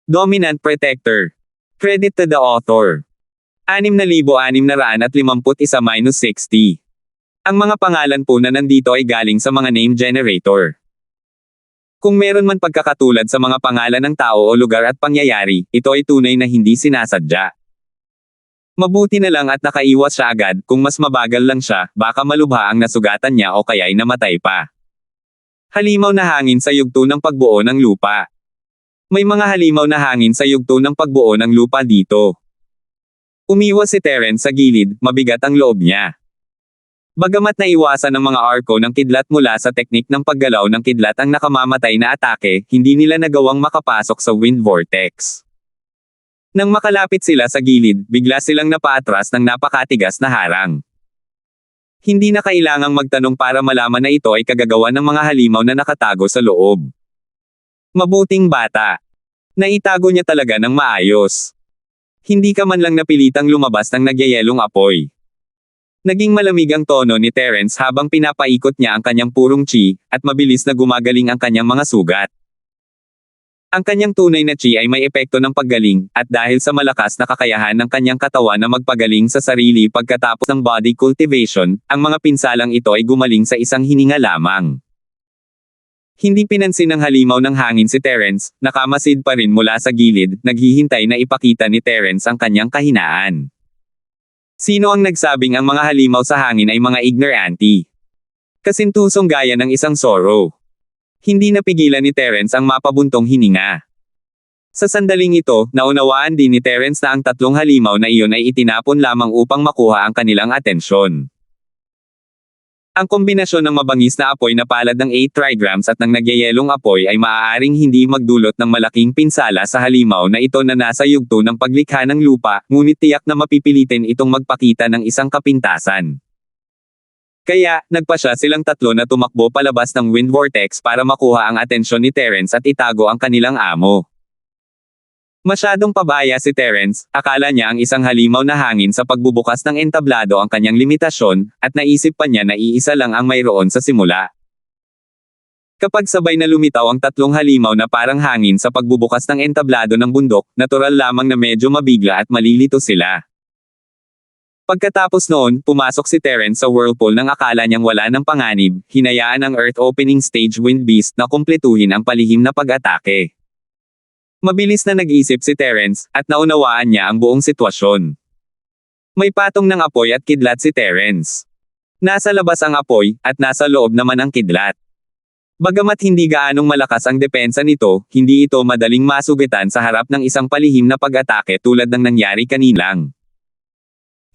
Dominant Protector. Credit to the author. 6,651-60. Ang mga pangalan po na nandito ay galing sa mga name generator. Kung meron man pagkakatulad sa mga pangalan ng tao o lugar at pangyayari, ito ay tunay na hindi sinasadya. Mabuti na lang at nakaiwas siya agad. Kung mas mabagal lang siya, baka malubha ang nasugatan niya o kaya'y namatay pa. Halimaw na hangin sa yugto ng pagbuo ng lupa. May mga halimaw na hangin sa yugto ng pagbuo ng lupa dito. Umiwas si Terence sa gilid, mabigat ang loob niya. Bagamat naiwasan ng mga arko ng kidlat mula sa teknik ng paggalaw ng kidlat ang nakamamatay na atake, hindi nila nagawang makapasok sa wind vortex. Nang makalapit sila sa gilid, bigla silang napaatras ng napakatigas na harang. Hindi na kailangang magtanong para malaman na ito ay kagagawa ng mga halimaw na nakatago sa loob. Mabuting bata. Naitago niya talaga ng maayos. Hindi ka man lang napilitang lumabas ng nagyayelong apoy. Naging malamig ang tono ni Terence habang pinapaikot niya ang kanyang purong chi, at mabilis na gumagaling ang kanyang mga sugat. Ang kanyang tunay na chi ay may epekto ng paggaling, at dahil sa malakas na kakayahan ng kanyang katawan na magpagaling sa sarili pagkatapos ng body cultivation, ang mga pinsalang ito ay gumaling sa isang hininga lamang. Hindi pinansin ng halimaw ng hangin si Terence, nakamasid pa rin mula sa gilid, naghihintay na ipakita ni Terence ang kanyang kahinaan. Sino ang nagsabing ang mga halimaw sa hangin ay mga ignorante? Kasintusong gaya ng isang Zorro. Hindi napigilan ni Terence ang mapabuntong hininga. Sa sandaling ito, naunawaan din ni Terence na ang tatlong halimaw na iyon ay itinapon lamang upang makuha ang kanilang atensyon. Ang kombinasyon ng mabangis na apoy na palad ng 8 trigrams at ng nagyayelong apoy ay maaaring hindi magdulot ng malaking pinsala sa halimaw na ito na nasa yugto ng paglikha ng lupa, ngunit tiyak na mapipilitin itong magpakita ng isang kapintasan. Kaya, nagpasya silang tatlo na tumakbo palabas ng wind vortex para makuha ang atensyon ni Terence at itago ang kanilang amo. Masyadong pabaya si Terence, akala niya ang isang halimaw na hangin sa pagbubukas ng entablado ang kanyang limitasyon, at naisip pa niya na iisa lang ang mayroon sa simula. Kapag sabay na lumitaw ang tatlong halimaw na parang hangin sa pagbubukas ng entablado ng bundok, natural lamang na medyo mabigla at malilito sila. Pagkatapos noon, pumasok si Terence sa whirlpool nang akala niyang wala ng panganib, hinayaan ang Earth Opening Stage Wind Beast na kumpletuhin ang palihim na pag-atake. Mabilis na nag-isip si Terence, at naunawaan niya ang buong sitwasyon. May patong ng apoy at kidlat si Terence. Nasa labas ang apoy, at nasa loob naman ang kidlat. Bagamat hindi gaanong malakas ang depensa nito, hindi ito madaling masugitan sa harap ng isang palihim na pag-atake tulad ng nangyari kanilang.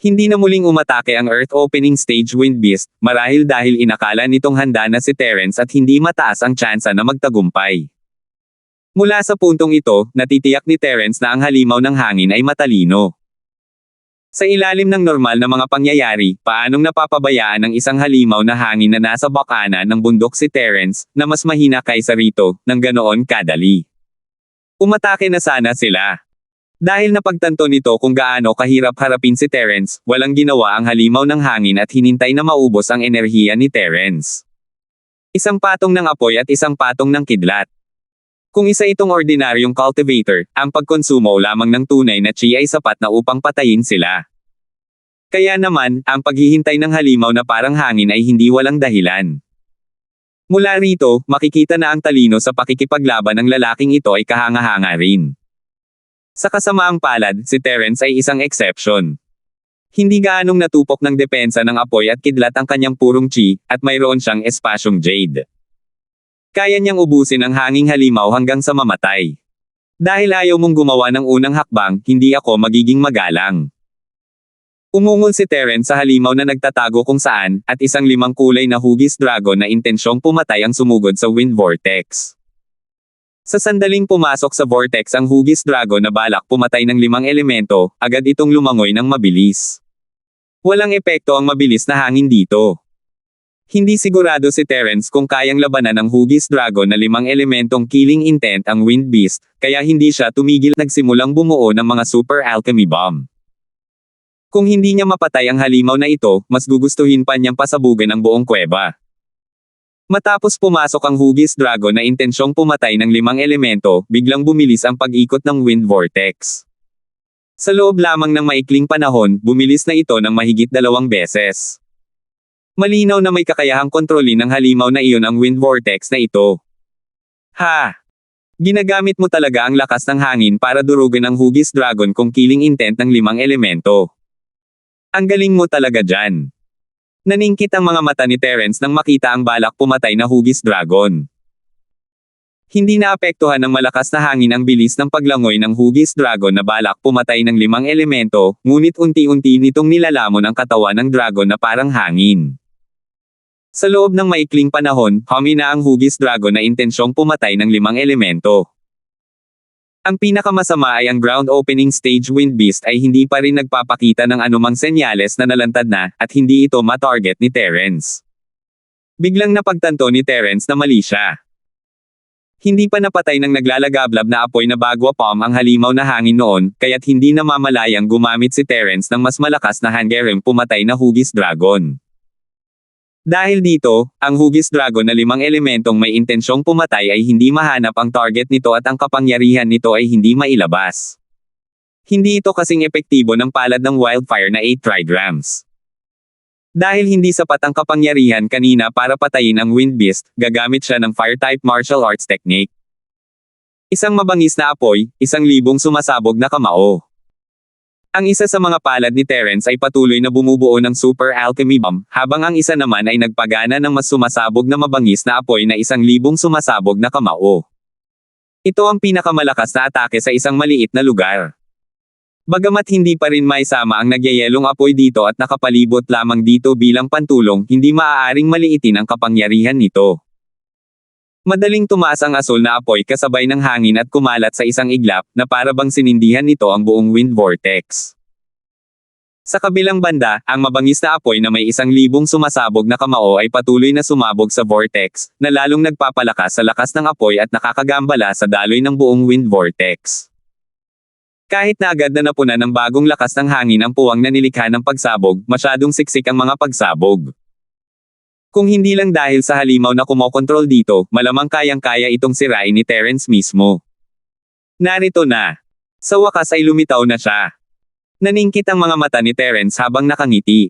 Hindi na muling umatake ang Earth Opening Stage Wind Beast, marahil dahil inakala nitong handa na si Terence at hindi mataas ang tsansa na magtagumpay. Mula sa puntong ito, natitiyak ni Terence na ang halimaw ng hangin ay matalino. Sa ilalim ng normal na mga pangyayari, paanong napapabayaan ng isang halimaw na hangin na nasa bakana ng bundok si Terence, na mas mahina kaysa rito, ng ganoon kadali? Umatake na sana sila. Dahil napagtanto nito kung gaano kahirap harapin si Terence, walang ginawa ang halimaw ng hangin at hinintay na maubos ang enerhiya ni Terence. Isang patong ng apoy at isang patong ng kidlat. Kung isa itong ordinaryong cultivator, ang pagkonsumo lamang ng tunay na chi ay sapat na upang patayin sila. Kaya naman, ang paghihintay ng halimaw na parang hangin ay hindi walang dahilan. Mula rito, makikita na ang talino sa pakikipaglaban ng lalaking ito ay kahanga-hanga rin. Sa kasamaang palad, si Terence ay isang exception. Hindi gaanong natupok ng depensa ng apoy at kidlat ang kanyang purong chi, at mayroon siyang espasyong jade. Kaya niyang ubusin ang hanging halimaw hanggang sa mamatay. Dahil ayaw mong gumawa ng unang hakbang, hindi ako magiging magalang. Umungol si Terence sa halimaw na nagtatago kung saan, at isang 5 kulay na hugis dragon na intensyong pumatay ang sumugod sa wind vortex. Sa sandaling pumasok sa vortex ang hugis dragon na balak pumatay ng 5 elemento, agad itong lumangoy ng mabilis. Walang epekto ang mabilis na hangin dito. Hindi sigurado si Terence kung kayang labanan ng hugis dragon na 5 elementong killing intent ang wind beast, kaya hindi siya tumigil nagsimulang bumuo ng mga super alchemy bomb. Kung hindi niya mapatay ang halimaw na ito, mas gugustuhin pa niyang pasabugan ang buong kuweba. Matapos pumasok ang hugis dragon na intensyong pumatay ng 5 elemento, biglang bumilis ang pag-ikot ng wind vortex. Sa loob lamang ng maikling panahon, bumilis na ito ng mahigit 2 beses. Malinaw na may kakayahang kontrolin ng halimaw na iyon ang wind vortex na ito. Ha! Ginagamit mo talaga ang lakas ng hangin para durugin ang hugis dragon kung killing intent ng 5 elemento. Ang galing mo talaga dyan. Naningkit ang mga mata ni Terence nang makita ang balak pumatay na hugis dragon. Hindi naapektuhan ng malakas na hangin ang bilis ng paglangoy ng hugis dragon na balak pumatay ng 5 elemento, ngunit unti-unti nitong nilalamon ang katawan ng dragon na parang hangin. Sa loob ng maikling panahon, humina ang hugis dragon na intensyong pumatay ng 5 elemento. Ang pinakamasama ay ang ground opening stage wind beast ay hindi pa rin nagpapakita ng anumang senyales na nalantad na, at hindi ito ma-target ni Terence. Biglang napagtanto ni Terence na mali siya. Hindi pa napatay ng naglalagablab na apoy na bagwa palm ang halimaw na hangin noon, kaya't hindi namamalayang gumamit si Terence ng mas malakas na hangerem pumatay na hugis dragon. Dahil dito, ang hugis dragon na 5 elementong may intensyong pumatay ay hindi mahanap ang target nito at ang kapangyarihan nito ay hindi mailabas. Hindi ito kasing epektibo ng palad ng wildfire na 8 trigrams. Dahil hindi sapat ang kapangyarihan kanina para patayin ang wind beast, gagamit siya ng fire-type martial arts technique. Isang mabangis na apoy, 1,000 sumasabog na kamao. Ang isa sa mga palad ni Terence ay patuloy na bumubuo ng super alchemy bomb, habang ang isa naman ay nagpagana ng mas sumasabog na mabangis na apoy na 1,000 sumasabog na kamao. Ito ang pinakamalakas na atake sa isang maliit na lugar. Bagamat hindi pa rin maisama ang nagyayelong apoy dito at nakapalibot lamang dito bilang pantulong, hindi maaaring maliitin ang kapangyarihan nito. Madaling tumaas ang asul na apoy kasabay ng hangin at kumalat sa isang iglap, na para bang sinindihan nito ang buong wind vortex. Sa kabilang banda, ang mabangis na apoy na may 1,000 sumasabog na kamao ay patuloy na sumabog sa vortex, na lalong nagpapalakas sa lakas ng apoy at nakakagambala sa daloy ng buong wind vortex. Kahit na agad na napunan ng bagong lakas ng hangin ang puwang na nilikha ng pagsabog, masyadong siksik ang mga pagsabog. Kung hindi lang dahil sa halimaw na kumokontrol dito, malamang kayang-kaya itong sirain ni Terence mismo. Narito na. Sa wakas ay lumitaw na siya. Naningkit ang mga mata ni Terence habang nakangiti.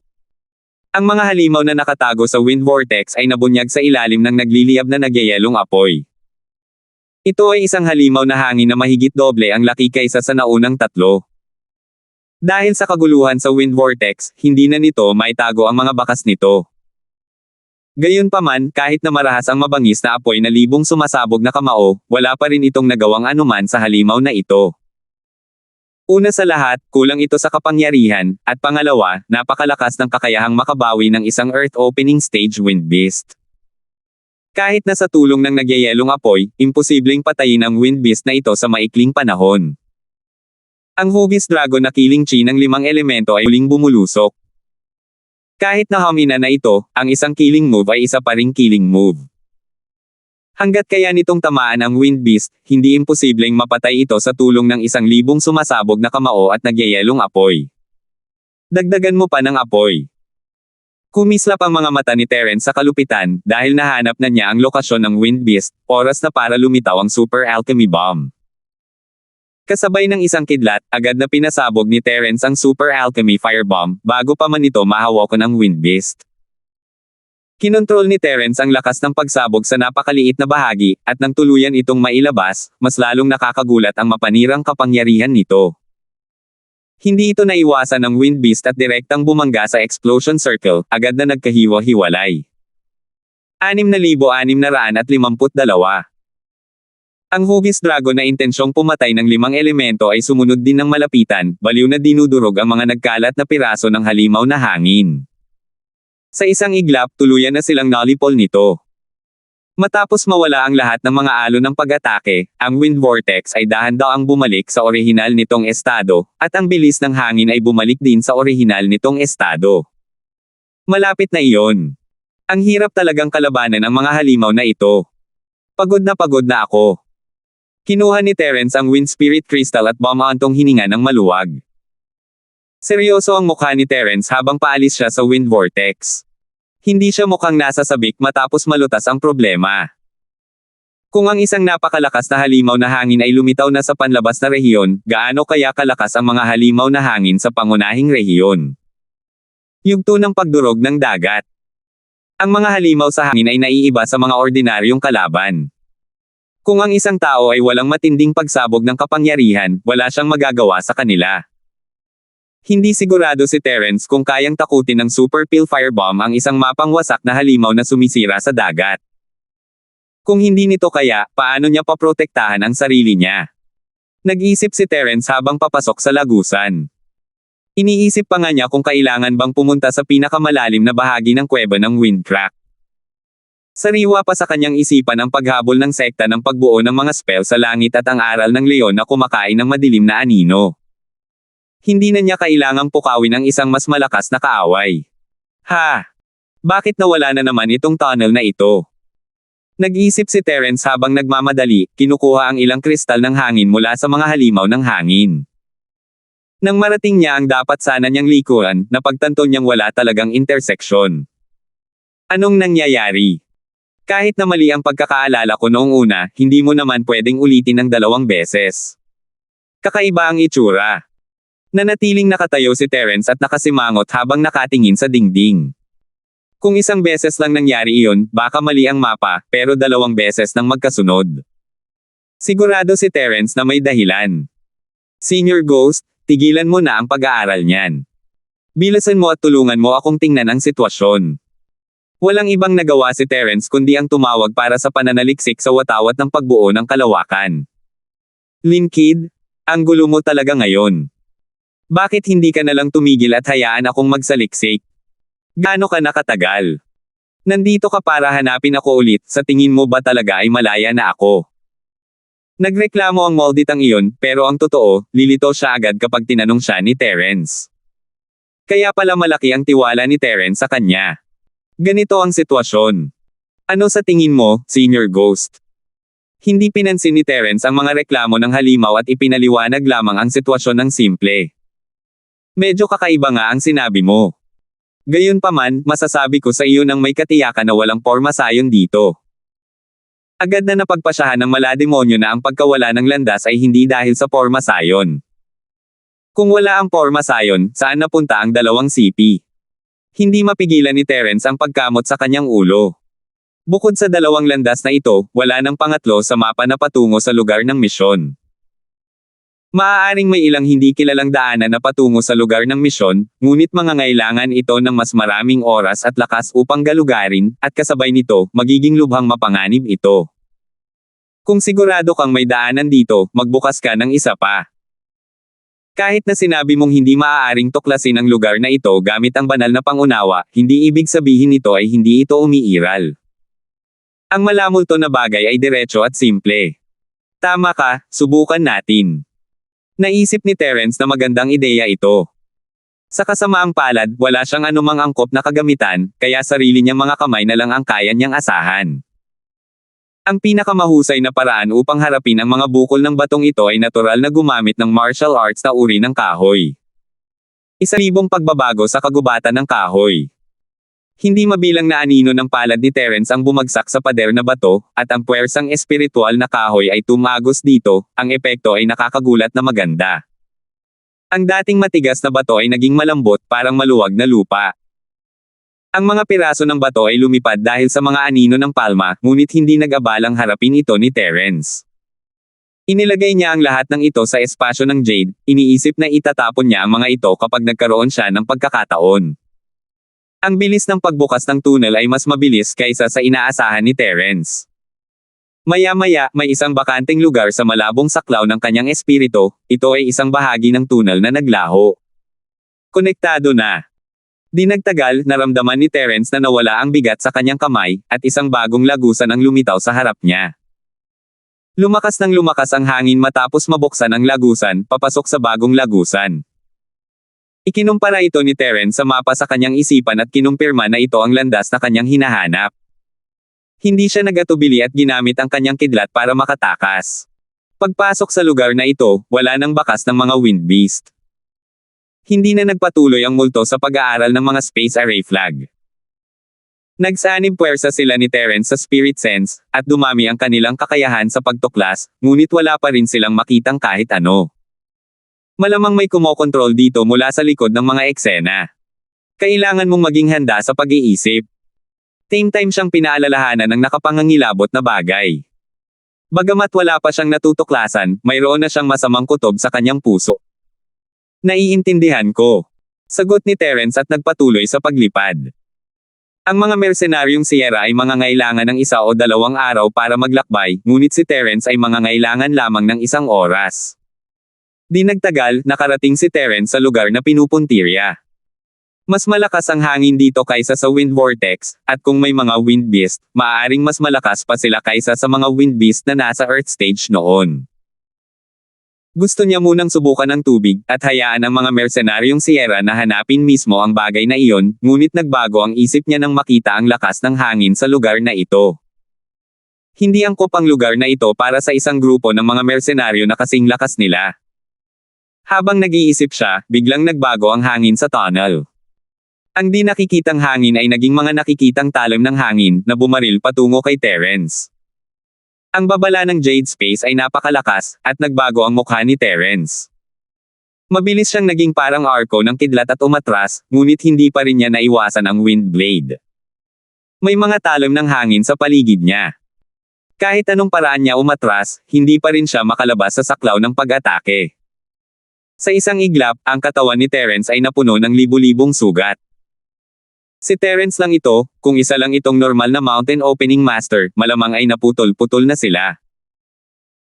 Ang mga halimaw na nakatago sa wind vortex ay nabunyag sa ilalim ng nagliliyab na nagyayelong apoy. Ito ay isang halimaw na hangin na mahigit doble ang laki kaysa sa naunang 3. Dahil sa kaguluhan sa wind vortex, hindi na nito maitago ang mga bakas nito. Gayunpaman, kahit na marahas ang mabangis na apoy na 1,000 sumasabog na kamao, wala pa rin itong nagawang anuman sa halimaw na ito. Una sa lahat, kulang ito sa kapangyarihan, at pangalawa, napakalakas ng kakayahang makabawi ng isang earth opening stage wind beast. Kahit na sa tulong ng nagyayelong apoy, imposibleng patayin ang wind beast na ito sa maikling panahon. Ang hugis dragon na killing chi ng 5 elemento ay muling bumulusok. Kahit na humina na ito, ang isang killing move ay isa pa ring killing move. Hanggat kaya nitong tamaan ang wind beast, hindi imposibleng mapatay ito sa tulong ng 1,000 sumasabog na kamao at nagyayelong apoy. Dagdagan mo pa ng apoy. Kumislap ang mga mata ni Terence sa kalupitan, dahil nahanap na niya ang lokasyon ng wind beast, oras na para lumitaw ang super alchemy bomb. Kasabay ng isang kidlat, agad na pinasabog ni Terence ang super alchemy firebomb, bago pa man ito mahawakan ng wind beast. Kinontrol ni Terence ang lakas ng pagsabog sa napakaliit na bahagi, at nang tuluyan itong mailabas, mas lalong nakakagulat ang mapanirang kapangyarihan nito. Hindi ito naiwasan ng wind beast at direktang bumangga sa explosion circle, agad na nagkahiwa-hiwalay. 6,652. Ang hugis dragon na intensyong pumatay ng 5 elemento ay sumunod din ng malapitan, baliw na dinudurog ang mga nagkalat na piraso ng halimaw na hangin. Sa isang iglap, tuluyan na silang nalipol nito. Matapos mawala ang lahat ng mga alon ng pag-atake, ang wind vortex ay dahan-daang bumalik sa orihinal nitong estado, at ang bilis ng hangin ay bumalik din sa orihinal nitong estado. Malapit na iyon. Ang hirap talagang kalabanan ang mga halimaw na ito. Pagod na ako. Kinuha ni Terence ang wind spirit crystal at bumaantong hininga ng maluwag. Seryoso ang mukha ni Terence habang paalis siya sa wind vortex. Hindi siya mukhang nasa sabik matapos malutas ang problema. Kung ang isang napakalakas na halimaw na hangin ay lumitaw na sa panlabas na rehiyon, gaano kaya kalakas ang mga halimaw na hangin sa pangunahing rehiyon? Yugto ng pagdurog ng dagat. Ang mga halimaw sa hangin ay naiiba sa mga ordinaryong kalaban. Kung ang isang tao ay walang matinding pagsabog ng kapangyarihan, wala siyang magagawa sa kanila. Hindi sigurado si Terence kung kayang takutin ng Super Peel Firebomb ang isang mapangwasak na halimaw na sumisira sa dagat. Kung hindi nito kaya, paano niya paprotektahan ang sarili niya? Nag-isip si Terence habang papasok sa lagusan. Iniisip pa nga niya kung kailangan bang pumunta sa pinakamalalim na bahagi ng kuweba ng Windcrack. Sariwa pa sa kanyang isipan ang paghabol ng sekta ng pagbuo ng mga spell sa langit at ang aral ng leon na kumakain ng madilim na anino. Hindi na niya kailangang pukawin ang isang mas malakas na kaaway. Bakit nawala na naman itong tunnel na ito? Nag-isip si Terence habang nagmamadali, kinukuha ang ilang kristal ng hangin mula sa mga halimaw ng hangin. Nang marating niya ang dapat sana niyang likuran, napagtanto niyang wala talagang intersection. Anong nangyayari? Kahit na mali ang pagkakaalala ko noong una, hindi mo naman pwedeng ulitin ng 2 beses. Kakaiba ang itsura. Nanatiling nakatayo si Terence at nakasimangot habang nakatingin sa dingding. Kung 1 beses lang nangyari iyon, baka mali ang mapa, pero 2 beses nang magkasunod. Sigurado si Terence na may dahilan. Senior Ghost, tigilan mo na ang pag-aaral niyan. Bilasan mo at tulungan mo akong tingnan ang sitwasyon. Walang ibang nagawa si Terence kundi ang tumawag para sa pananaliksik sa watawat ng pagbuo ng kalawakan. Linkid, ang gulo mo talaga ngayon. Bakit hindi ka nalang tumigil at hayaan akong magsaliksik? Gaano ka nakatagal? Nandito ka para hanapin ako ulit, sa tingin mo ba talaga ay malaya na ako? Nagreklamo ang Molditang iyon, pero ang totoo, lilito siya agad kapag tinanong siya ni Terence. Kaya pala malaki ang tiwala ni Terence sa kanya. Ganito ang sitwasyon. Ano sa tingin mo, Senior Ghost? Hindi pinansin ni Terence ang mga reklamo ng halimaw at ipinaliwanag lamang ang sitwasyon ng simple. Medyo kakaiba nga ang sinabi mo. Gayunpaman, masasabi ko sa iyo nang may katiyakan na walang porma sayon dito. Agad na napagpasyahan ng malademonyo na ang pagkawala ng landas ay hindi dahil sa porma sayon. Kung wala ang porma sayon, saan napunta ang 2 CP? Hindi mapigilan ni Terence ang pagkamot sa kanyang ulo. Bukod sa 2 landas na ito, wala nang pangatlo sa mapa na patungo sa lugar ng misyon. Maaaring may ilang hindi kilalang daanan na patungo sa lugar ng misyon, ngunit mangangailangan ito ng mas maraming oras at lakas upang galugarin, at kasabay nito, magiging lubhang mapanganib ito. Kung sigurado kang may daanan dito, magbukas ka ng isa pa. Kahit na sinabi mong hindi maaaring tuklasin ang lugar na ito gamit ang banal na pangunawa, hindi ibig sabihin nito ay hindi ito umiiral. Ang malamulto na bagay ay diretso at simple. Tama ka, subukan natin. Naisip ni Terence na magandang ideya ito. Sa kasamaang palad, wala siyang anumang angkop na kagamitan, kaya sarili niyang mga kamay na lang ang kaya niyang asahan. Ang pinakamahusay na paraan upang harapin ang mga bukol ng batong ito ay natural na gumamit ng martial arts na uri ng kahoy. 1,000 pagbabago sa kagubatan ng kahoy. Hindi mabilang na anino ng palad ni Terence ang bumagsak sa pader na bato, at ang puwersang espiritual na kahoy ay tumagos dito, ang epekto ay nakakagulat na maganda. Ang dating matigas na bato ay naging malambot, parang maluwag na lupa. Ang mga piraso ng bato ay lumipad dahil sa mga anino ng palma, ngunit hindi nag-abalang harapin ito ni Terence. Inilagay niya ang lahat ng ito sa espasyo ng Jade, iniisip na itatapon niya ang mga ito kapag nagkaroon siya ng pagkakataon. Ang bilis ng pagbukas ng tunnel ay mas mabilis kaysa sa inaasahan ni Terence. Maya-maya, may isang bakanteng lugar sa malabong saklaw ng kanyang espiritu, ito ay isang bahagi ng tunnel na naglaho. Konektado na. Di nagtagal, naramdaman ni Terence na nawala ang bigat sa kanyang kamay, at isang bagong lagusan ang lumitaw sa harap niya. Lumakas ng lumakas ang hangin matapos mabuksan ang lagusan, papasok sa bagong lagusan. Ikinumpara ito ni Terence sa mapa sa kanyang isipan at kinumpirma na ito ang landas na kanyang hinahanap. Hindi siya nagatubili at ginamit ang kanyang kidlat para makatakas. Pagpasok sa lugar na ito, wala nang bakas ng mga wind beast. Hindi na nagpatuloy ang multo sa pag-aaral ng mga space array flag. Nagsanib puwersa sila ni Terence sa spirit sense, at dumami ang kanilang kakayahan sa pagtuklas, ngunit wala pa rin silang makitang kahit ano. Malamang may kumokontrol dito mula sa likod ng mga eksena. Kailangan mong maging handa sa pag-iisip. Same time siyang pinaalalahanan ng nakapangangilabot na bagay. Bagamat wala pa siyang natutuklasan, mayroon na siyang masamang kutob sa kanyang puso. Naiintindihan ko. Sagot ni Terence at nagpatuloy sa paglipad. Ang mga mersenaryong Sierra ay mangangailangan ng 1 o 2 araw para maglakbay, ngunit si Terence ay mangangailangan lamang ng 1 oras. Di nagtagal, nakarating si Terence sa lugar na pinupuntirya. Mas malakas ang hangin dito kaysa sa wind vortex, at kung may mga wind beast, maaaring mas malakas pa sila kaysa sa mga wind beast na nasa Earth stage noon. Gusto niya munang subukan ng tubig, at hayaan ang mga mersenaryong Sierra na hanapin mismo ang bagay na iyon, ngunit nagbago ang isip niya nang makita ang lakas ng hangin sa lugar na ito. Hindi angkop ang lugar na ito para sa isang grupo ng mga mersenaryo na kasing lakas nila. Habang nag-iisip siya, biglang nagbago ang hangin sa tunnel. Ang di nakikitang hangin ay naging mga nakikitang talim ng hangin na bumaril patungo kay Terence. Ang babala ng Jade Space ay napakalakas, at nagbago ang mukha ni Terence. Mabilis siyang naging parang arko ng kidlat at umatras, ngunit hindi pa rin niya naiwasan ang wind blade. May mga talim ng hangin sa paligid niya. Kahit anong paraan niya umatras, hindi pa rin siya makalabas sa saklaw ng pag-atake. Sa isang iglap, ang katawan ni Terence ay napuno ng libu-libong sugat. Si Terence lang ito, kung isa lang itong normal na mountain opening master, malamang ay naputol-putol na sila.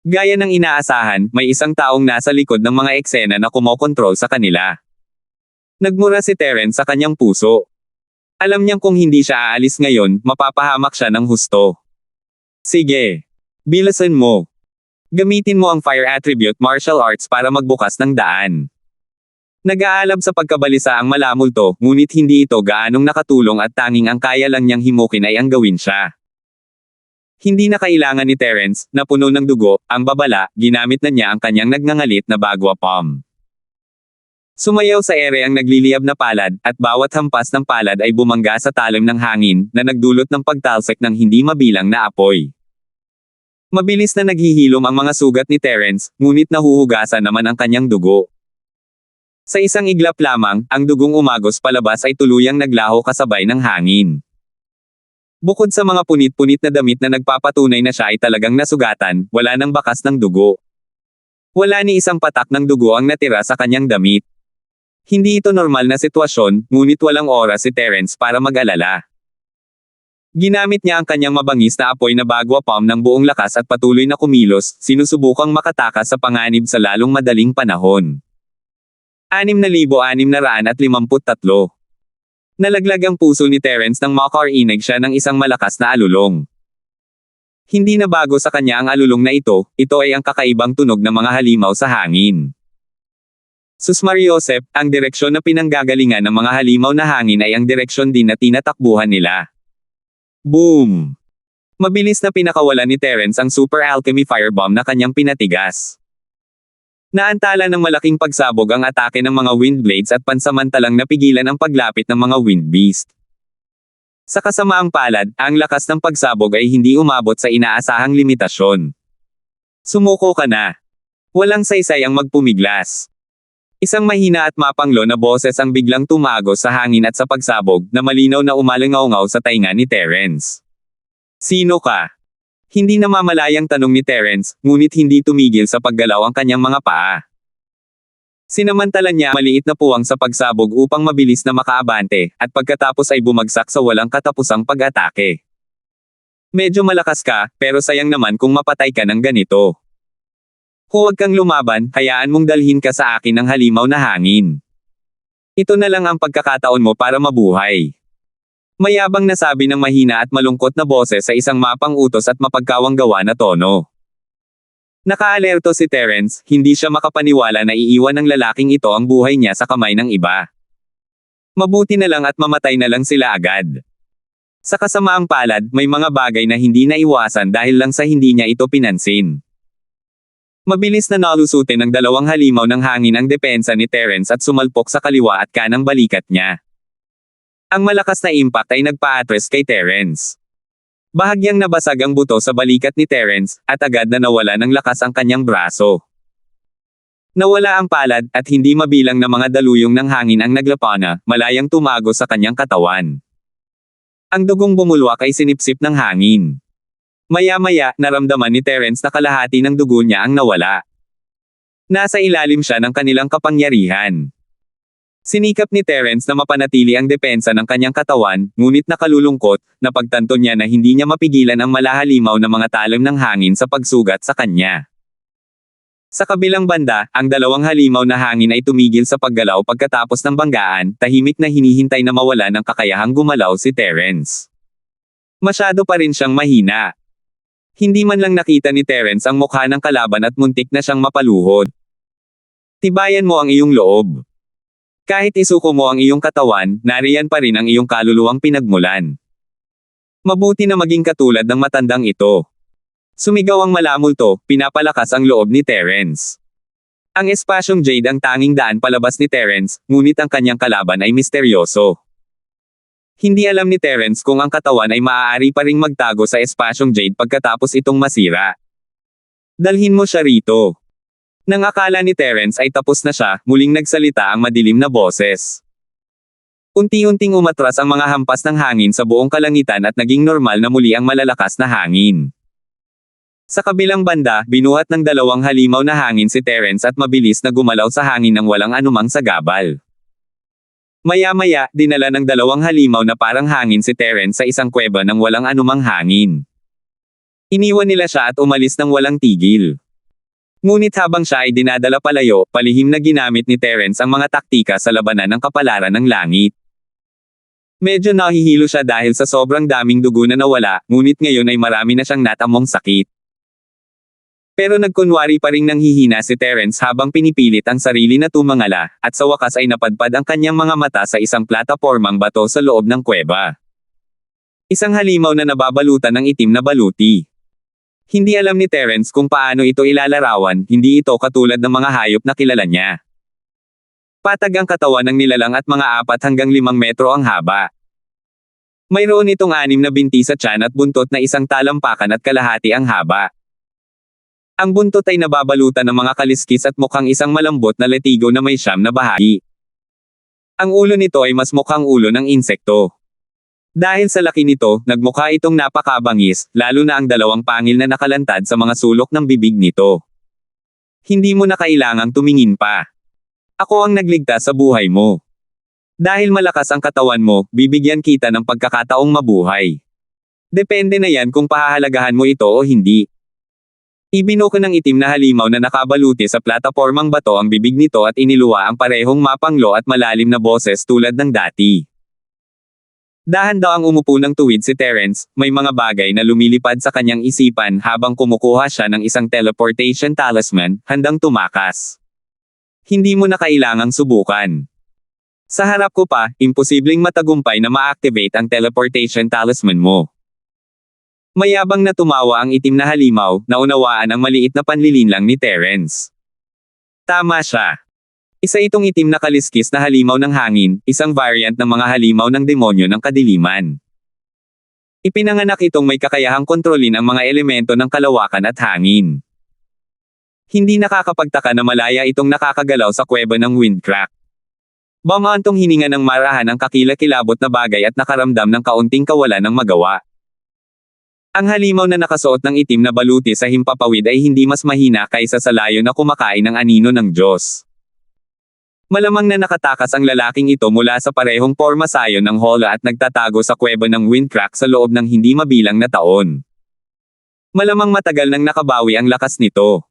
Gaya ng inaasahan, may isang taong nasa likod ng mga eksena na kumokontrol sa kanila. Nagmura si Terence sa kanyang puso. Alam niyang kung hindi siya aalis ngayon, mapapahamak siya ng husto. Sige. Bilisan mo. Gamitin mo ang fire attribute martial arts para magbukas ng daan. Nag-aalab sa pagkabalisa ang malamulto, ngunit hindi ito gaanong nakatulong at tanging ang kaya lang niyang himukin ay ang gawin siya. Hindi na kailangan ni Terence, na puno ng dugo, ang babala, ginamit na niya ang kanyang nagngangalit na bagwa palm. Sumayaw sa ere ang nagliliyab na palad, at bawat hampas ng palad ay bumangga sa talim ng hangin, na nagdulot ng pagtalsik ng hindi mabilang na apoy. Mabilis na naghihilom ang mga sugat ni Terence, ngunit nahuhugasan naman ang kanyang dugo. Sa isang iglap lamang, ang dugong umagos palabas ay tuluyang naglaho kasabay ng hangin. Bukod sa mga punit-punit na damit na nagpapatunay na siya ay talagang nasugatan, wala nang bakas ng dugo. Wala ni isang patak ng dugo ang natira sa kanyang damit. Hindi ito normal na sitwasyon, ngunit walang oras si Terence para mag-alala. Ginamit niya ang kanyang mabangis na apoy na bagwa palm ng buong lakas at patuloy na kumilos, sinusubukang makatakas sa panganib sa lalong madaling panahon. 6,653. Nalaglag ang puso ni Terence nang makarinig siya ng isang malakas na alulong. Hindi na bago sa kanya ang alulong na ito ay ang kakaibang tunog ng mga halimaw sa hangin. Sus Mariosep, ang direksyon na pinanggagalingan ng mga halimaw na hangin ay ang direksyon din na tinatakbuhan nila. Boom! Mabilis na pinakawalan ni Terence ang super alchemy firebomb na kanyang pinatigas. Naantala ng malaking pagsabog ang atake ng mga wind blades at pansamantalang napigilan ang paglapit ng mga wind beast. Sa kasamaang palad, ang lakas ng pagsabog ay hindi umabot sa inaasahang limitasyon. Sumuko ka na. Walang saysay ang magpumiglas. Isang mahina at mapanglo na boses ang biglang tumagos sa hangin at sa pagsabog na malinaw na umalingaw-ngaw sa tainga ni Terence. Sino ka? Hindi namamalayang tanong ni Terence, ngunit hindi tumigil sa paggalaw ang kanyang mga paa. Sinamantala niya maliit na puwang sa pagsabog upang mabilis na makaabante, at pagkatapos ay bumagsak sa walang katapusang pag-atake. Medyo malakas ka, pero sayang naman kung mapatay ka ng ganito. Huwag kang lumaban, hayaan mong dalhin ka sa akin ng halimaw na hangin. Ito na lang ang pagkakataon mo para mabuhay. Mayabang na sabi ng mahina at malungkot na boses sa isang mapang-utos at mapagkawang-gawa na tono. Nakaalerto si Terence, hindi siya makapaniwala na iiwan ng lalaking ito ang buhay niya sa kamay ng iba. Mabuti na lang at mamatay na lang sila agad. Sa kasamaang palad, may mga bagay na hindi naiwasan dahil lang sa hindi niya ito pinansin. Mabilis na nalusutin ng 2 halimaw ng hangin ang depensa ni Terence at sumalpok sa kaliwa at kanang balikat niya. Ang malakas na impact ay nagpa-atras kay Terence. Bahagyang nabasag ang buto sa balikat ni Terence, at agad na nawala ng lakas ang kanyang braso. Nawala ang palad, at hindi mabilang na mga daluyong ng hangin ang naglapana, malayang tumago sa kanyang katawan. Ang dugong bumulwak ay sinipsip ng hangin. Maya-maya, naramdaman ni Terence na kalahati ng dugo niya ang nawala. Nasa ilalim siya ng kanilang kapangyarihan. Sinikap ni Terence na mapanatili ang depensa ng kanyang katawan, ngunit nakalulungkot, napagtanto niya na hindi niya mapigilan ang malahalimaw na mga talim ng hangin sa pagsugat sa kanya. Sa kabilang banda, ang dalawang halimaw na hangin ay tumigil sa paggalaw pagkatapos ng banggaan, tahimik na hinihintay na mawala ng kakayahang gumalaw si Terence. Masyado pa rin siyang mahina. Hindi man lang nakita ni Terence ang mukha ng kalaban at muntik na siyang mapaluhod. Tibayan mo ang iyong loob. Kahit isuko mo ang iyong katawan, nariyan pa rin ang iyong kaluluwang pinagmulan. Mabuti na maging katulad ng matandang ito. Sumigaw ang malamulto, pinapalakas ang loob ni Terence. Ang espasyong Jade ang tanging daan palabas ni Terence, ngunit ang kanyang kalaban ay misteryoso. Hindi alam ni Terence kung ang katawan ay maaari pa ring magtago sa espasyong Jade pagkatapos itong masira. Dalhin mo siya rito. Nang akala ni Terence ay tapos na siya, muling nagsalita ang madilim na boses. Unti-unting umatras ang mga hampas ng hangin sa buong kalangitan at naging normal na muli ang malalakas na hangin. Sa kabilang banda, binuhat ng dalawang halimaw na hangin si Terence at mabilis na gumalaw sa hangin ng walang anumang sagabal. Maya-maya, dinala ng dalawang halimaw na parang hangin si Terence sa isang kuweba ng walang anumang hangin. Iniwan nila siya at umalis ng walang tigil. Ngunit habang siya ay dinadala palayo, palihim na ginamit ni Terence ang mga taktika sa labanan ng kapalaran ng langit. Medyo nahihilo siya dahil sa sobrang daming dugo na nawala, ngunit ngayon ay marami na siyang natamong sakit. Pero nagkunwari pa ring nanghihina si Terence habang pinipilit ang sarili na tumangala, at sa wakas ay napadpad ang kanyang mga mata sa isang platapormang bato sa loob ng kuweba. Isang halimaw na nababalutan ng itim na baluti. Hindi alam ni Terence kung paano ito ilalarawan, hindi ito katulad ng mga hayop na kilala niya. Patag ang katawan ng nilalang at mga 4 hanggang 5 metro ang haba. Mayroon itong 6 na binti sa tiyan at buntot na isang talampakan at kalahati ang haba. Ang buntot ay nababalutan ng mga kaliskis at mukhang isang malambot na letigo na may 9 na bahagi. Ang ulo nito ay mas mukhang ulo ng insekto. Dahil sa laki nito, nagmukha itong napakabangis, lalo na ang dalawang pangil na nakalantad sa mga sulok ng bibig nito. Hindi mo na kailangang tumingin pa. Ako ang nagligtas sa buhay mo. Dahil malakas ang katawan mo, bibigyan kita ng pagkakataong mabuhay. Depende na yan kung pahahalagahan mo ito o hindi. Ibinuko ng itim na halimaw na nakabaluti sa platapormang bato ang bibig nito at iniluwa ang parehong mapanglo at malalim na boses tulad ng dati. Dahan-dahang umupo ng tuwid si Terence, may mga bagay na lumilipad sa kanyang isipan habang kumukuha siya ng isang teleportation talisman, handang tumakas. Hindi mo na kailangang subukan. Sa harap ko pa, imposibleng matagumpay na ma-activate ang teleportation talisman mo. Mayabang na tumawa ang itim na halimaw, naunawaan ang maliit na panlilinlang ni Terence. Tama siya. Isa itong itim na kaliskis na halimaw ng hangin, isang variant ng mga halimaw ng demonyo ng kadiliman. Ipinanganak itong may kakayahang kontrolin ang mga elemento ng kalawakan at hangin. Hindi nakakapagtaka na malaya itong nakakagalaw sa kuweba ng Windcrack. Bamantong hininga ng marahan ang kakilakilabot na bagay at nakaramdam ng kaunting kawalan ng magawa. Ang halimaw na nakasuot ng itim na baluti sa himpapawid ay hindi mas mahina kaysa sa layo na kumakain ng anino ng Diyos. Malamang na nakatakas ang lalaking ito mula sa parehong pormasayon ng Hola at nagtatago sa kuweba ng Windcrack sa loob ng hindi mabilang na taon. Malamang matagal nang nakabawi ang lakas nito.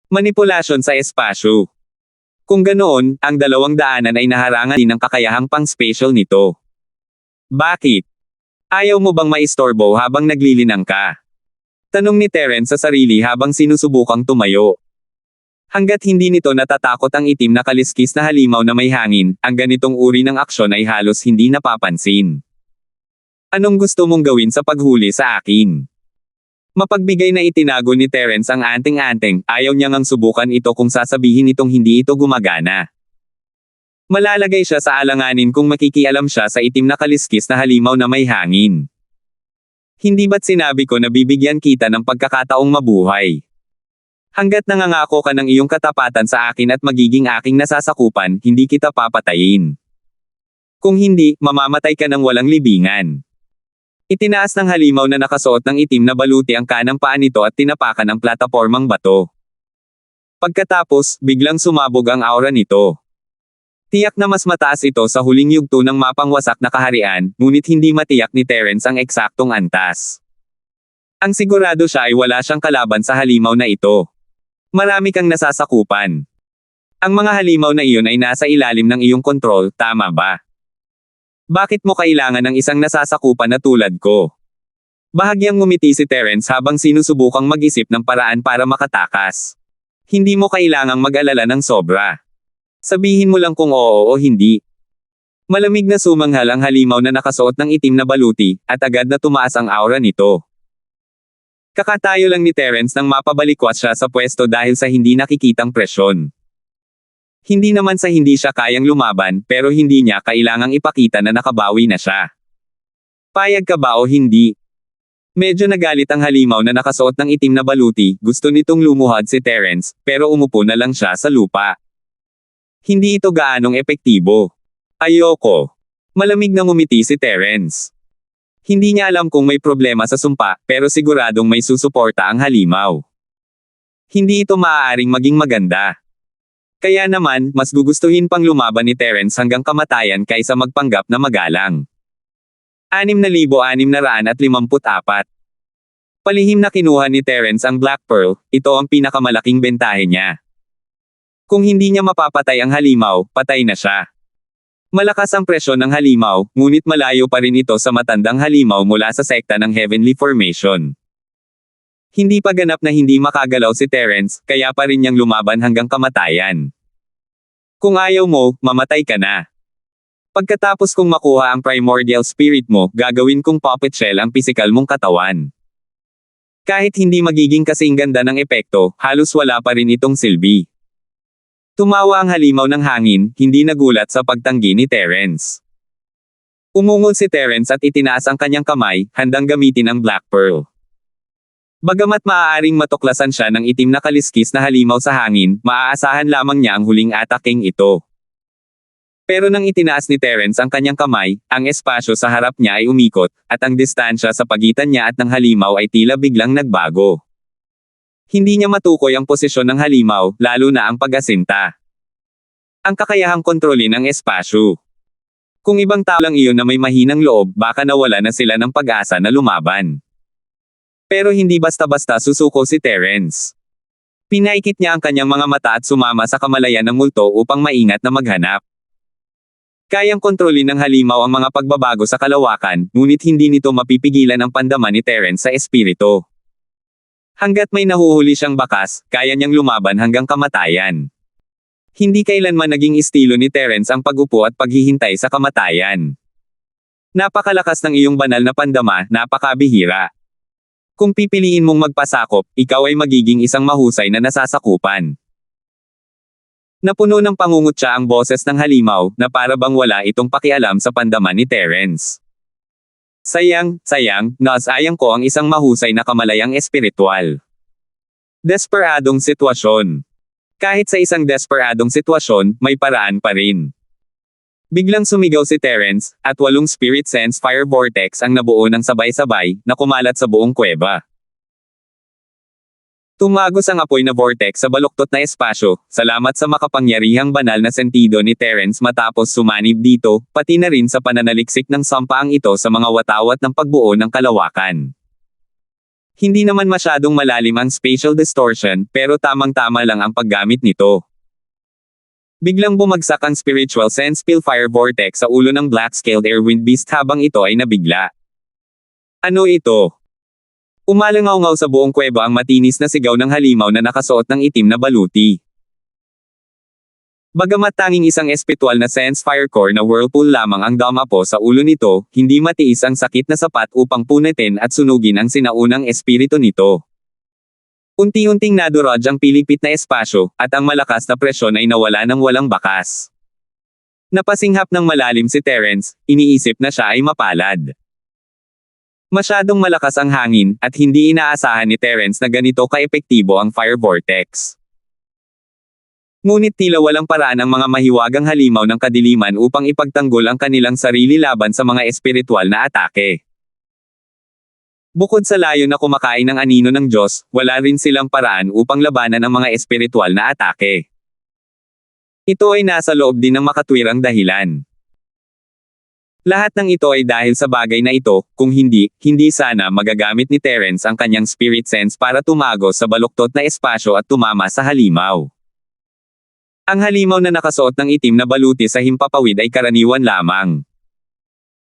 Manipulasyon sa espasyo. Kung ganoon, ang dalawang daanan ay naharangan din ng kakayahang pang-spatial nito. Bakit? Ayaw mo bang maistorbo habang naglilinang ka? Tanong ni Terence sa sarili habang sinusubukang tumayo. Hanggat hindi nito natatakot ang itim na kaliskis na halimaw na may hangin, ang ganitong uri ng aksyon ay halos hindi napapansin. Anong gusto mong gawin sa paghuli sa akin? Mapagbigay na itinago ni Terence ang anting-anting, ayaw niya ngang subukan ito kung sasabihin itong hindi ito gumagana. Malalagay siya sa alanganin kung makikialam siya sa itim na kaliskis na halimaw na may hangin. Hindi ba't sinabi ko na bibigyan kita ng pagkakataong mabuhay? Hanggat nangangako ka ng iyong katapatan sa akin at magiging aking nasasakupan, hindi kita papatayin. Kung hindi, mamamatay ka ng walang libingan. Itinaas ng halimaw na nakasuot ng itim na baluti ang kanang paa nito at tinapakan ang platapormang bato. Pagkatapos, biglang sumabog ang aura nito. Tiyak na mas mataas ito sa huling yugto ng mapangwasak na kaharian, ngunit hindi matiyak ni Terence ang eksaktong antas. Ang sigurado siya ay wala siyang kalaban sa halimaw na ito. Marami kang nasasakupan. Ang mga halimaw na iyon ay nasa ilalim ng iyong kontrol, tama ba? Bakit mo kailangan ng isang nasasakupan na tulad ko? Bahagyang ngumiti si Terence habang sinusubukang mag-isip ng paraan para makatakas. Hindi mo kailangang mag-alala ng sobra. Sabihin mo lang kung oo o hindi. Malamig na sumanghal ang halimaw na nakasuot ng itim na baluti, at agad na tumaas ang aura nito. Kakatayo lang ni Terence nang mapabalikwat siya sa pwesto dahil sa hindi nakikitang presyon. Hindi naman sa hindi siya kayang lumaban, pero hindi niya kailangang ipakita na nakabawi na siya. Payag ka ba o hindi? Medyo nagalit ang halimaw na nakasuot ng itim na baluti, gusto nitong lumuhad si Terence, pero umupo na lang siya sa lupa. Hindi ito gaanong epektibo. Ayoko. Malamig na ngumiti si Terence. Hindi niya alam kung may problema sa sumpa, pero siguradong may susuporta ang halimaw. Hindi ito maaaring maging maganda. Kaya naman, mas gugustuhin pang lumaban ni Terence hanggang kamatayan kaysa magpanggap na magalang. 6,654. Palihim na kinuha ni Terence ang Black Pearl, ito ang pinakamalaking bentahe niya. Kung hindi niya mapapatay ang halimaw, patay na siya. Malakas ang presyon ng halimaw, ngunit malayo pa rin ito sa matandang halimaw mula sa sekta ng Heavenly Formation. Hindi pa ganap na hindi makagalaw si Terence, kaya pa rin niyang lumaban hanggang kamatayan. Kung ayaw mo, mamatay ka na. Pagkatapos kong makuha ang primordial spirit mo, gagawin kong puppet shell ang pisikal mong katawan. Kahit hindi magiging kasing ganda ng epekto, halos wala pa rin itong silbi. Tumawa ang halimaw ng hangin, hindi nagulat sa pagtanggi ni Terence. Umungol si Terence at itinaas ang kanyang kamay, handang gamitin ang Black Pearl. Bagamat maaaring matuklasan siya ng itim na kaliskis na halimaw sa hangin, maaasahan lamang niya ang huling ataking ito. Pero nang itinaas ni Terence ang kanyang kamay, ang espasyo sa harap niya ay umikot, at ang distansya sa pagitan niya at ng halimaw ay tila biglang nagbago. Hindi niya matukoy ang posisyon ng halimaw, lalo na ang pag-asinta. Ang kakayahang kontrolin ang espasyo. Kung ibang tao lang iyon na may mahinang loob, baka nawala na sila ng pag-asa na lumaban. Pero hindi basta-basta susuko si Terence. Pinaikit niya ang kanyang mga mata at sumama sa kamalayan ng multo upang maingat na maghanap. Kayang kontrolin ng halimaw ang mga pagbabago sa kalawakan, ngunit hindi nito mapipigilan ang pandaman ni Terence sa espiritu. Hanggat may nahuhuli siyang bakas, kaya niyang lumaban hanggang kamatayan. Hindi kailanman naging estilo ni Terence ang pag-upo at paghihintay sa kamatayan. Napakalakas ng iyong banal na pandama, napakabihira. Kung pipiliin mong magpasakop, ikaw ay magiging isang mahusay na nasasakupan. Napuno ng pangungutya ang boses ng halimaw, na para bang wala itong pakialam sa pandama ni Terence. Sayang, naasayang ko ang isang mahusay na kamalayang espiritual. Desperadong sitwasyon. Kahit sa isang desperadong sitwasyon, may paraan pa rin. Biglang sumigaw si Terence, at 8 spirit sense fire vortex ang nabuo ng sabay-sabay, na kumalat sa buong kuweba. Tumagos ang apoy na vortex sa baluktot na espasyo, salamat sa makapangyarihang banal na sentido ni Terence matapos sumanib dito, pati na rin sa pananaliksik ng sampaang ito sa mga watawat ng pagbuo ng kalawakan. Hindi naman masyadong malalim ang spatial distortion, pero tamang-tama lang ang paggamit nito. Biglang bumagsak ang spiritual sense spill fire vortex sa ulo ng black-scaled airwind beast habang ito ay nabigla. Ano ito? Umalangaw-ngaw sa buong kuweba ang matinis na sigaw ng halimaw na nakasuot ng itim na baluti. Bagamat tanging isang espiritual na sense fire core na whirlpool lamang ang damapo sa ulo nito, hindi matiis ang sakit na sapat upang punitin at sunugin ang sinaunang espiritu nito. Unti-unting nadurog ang pilipit na espasyo, at ang malakas na presyon ay nawala ng walang bakas. Napasinghap ng malalim si Terence, iniisip na siya ay mapalad. Masyadong malakas ang hangin, at hindi inaasahan ni Terence na ganito kaepektibo ang fire vortex. Ngunit tila walang paraan ang mga mahiwagang halimaw ng kadiliman upang ipagtanggol ang kanilang sarili laban sa mga espiritual na atake. Bukod sa layo na kumakain ng anino ng Diyos, wala rin silang paraan upang labanan ang mga espiritual na atake. Ito ay nasa loob din ng makatwirang dahilan. Lahat ng ito ay dahil sa bagay na ito, kung hindi sana magagamit ni Terence ang kanyang spirit sense para tumago sa baluktot na espasyo at tumama sa halimaw. Ang halimaw na nakasuot ng itim na baluti sa himpapawid ay karaniwan lamang.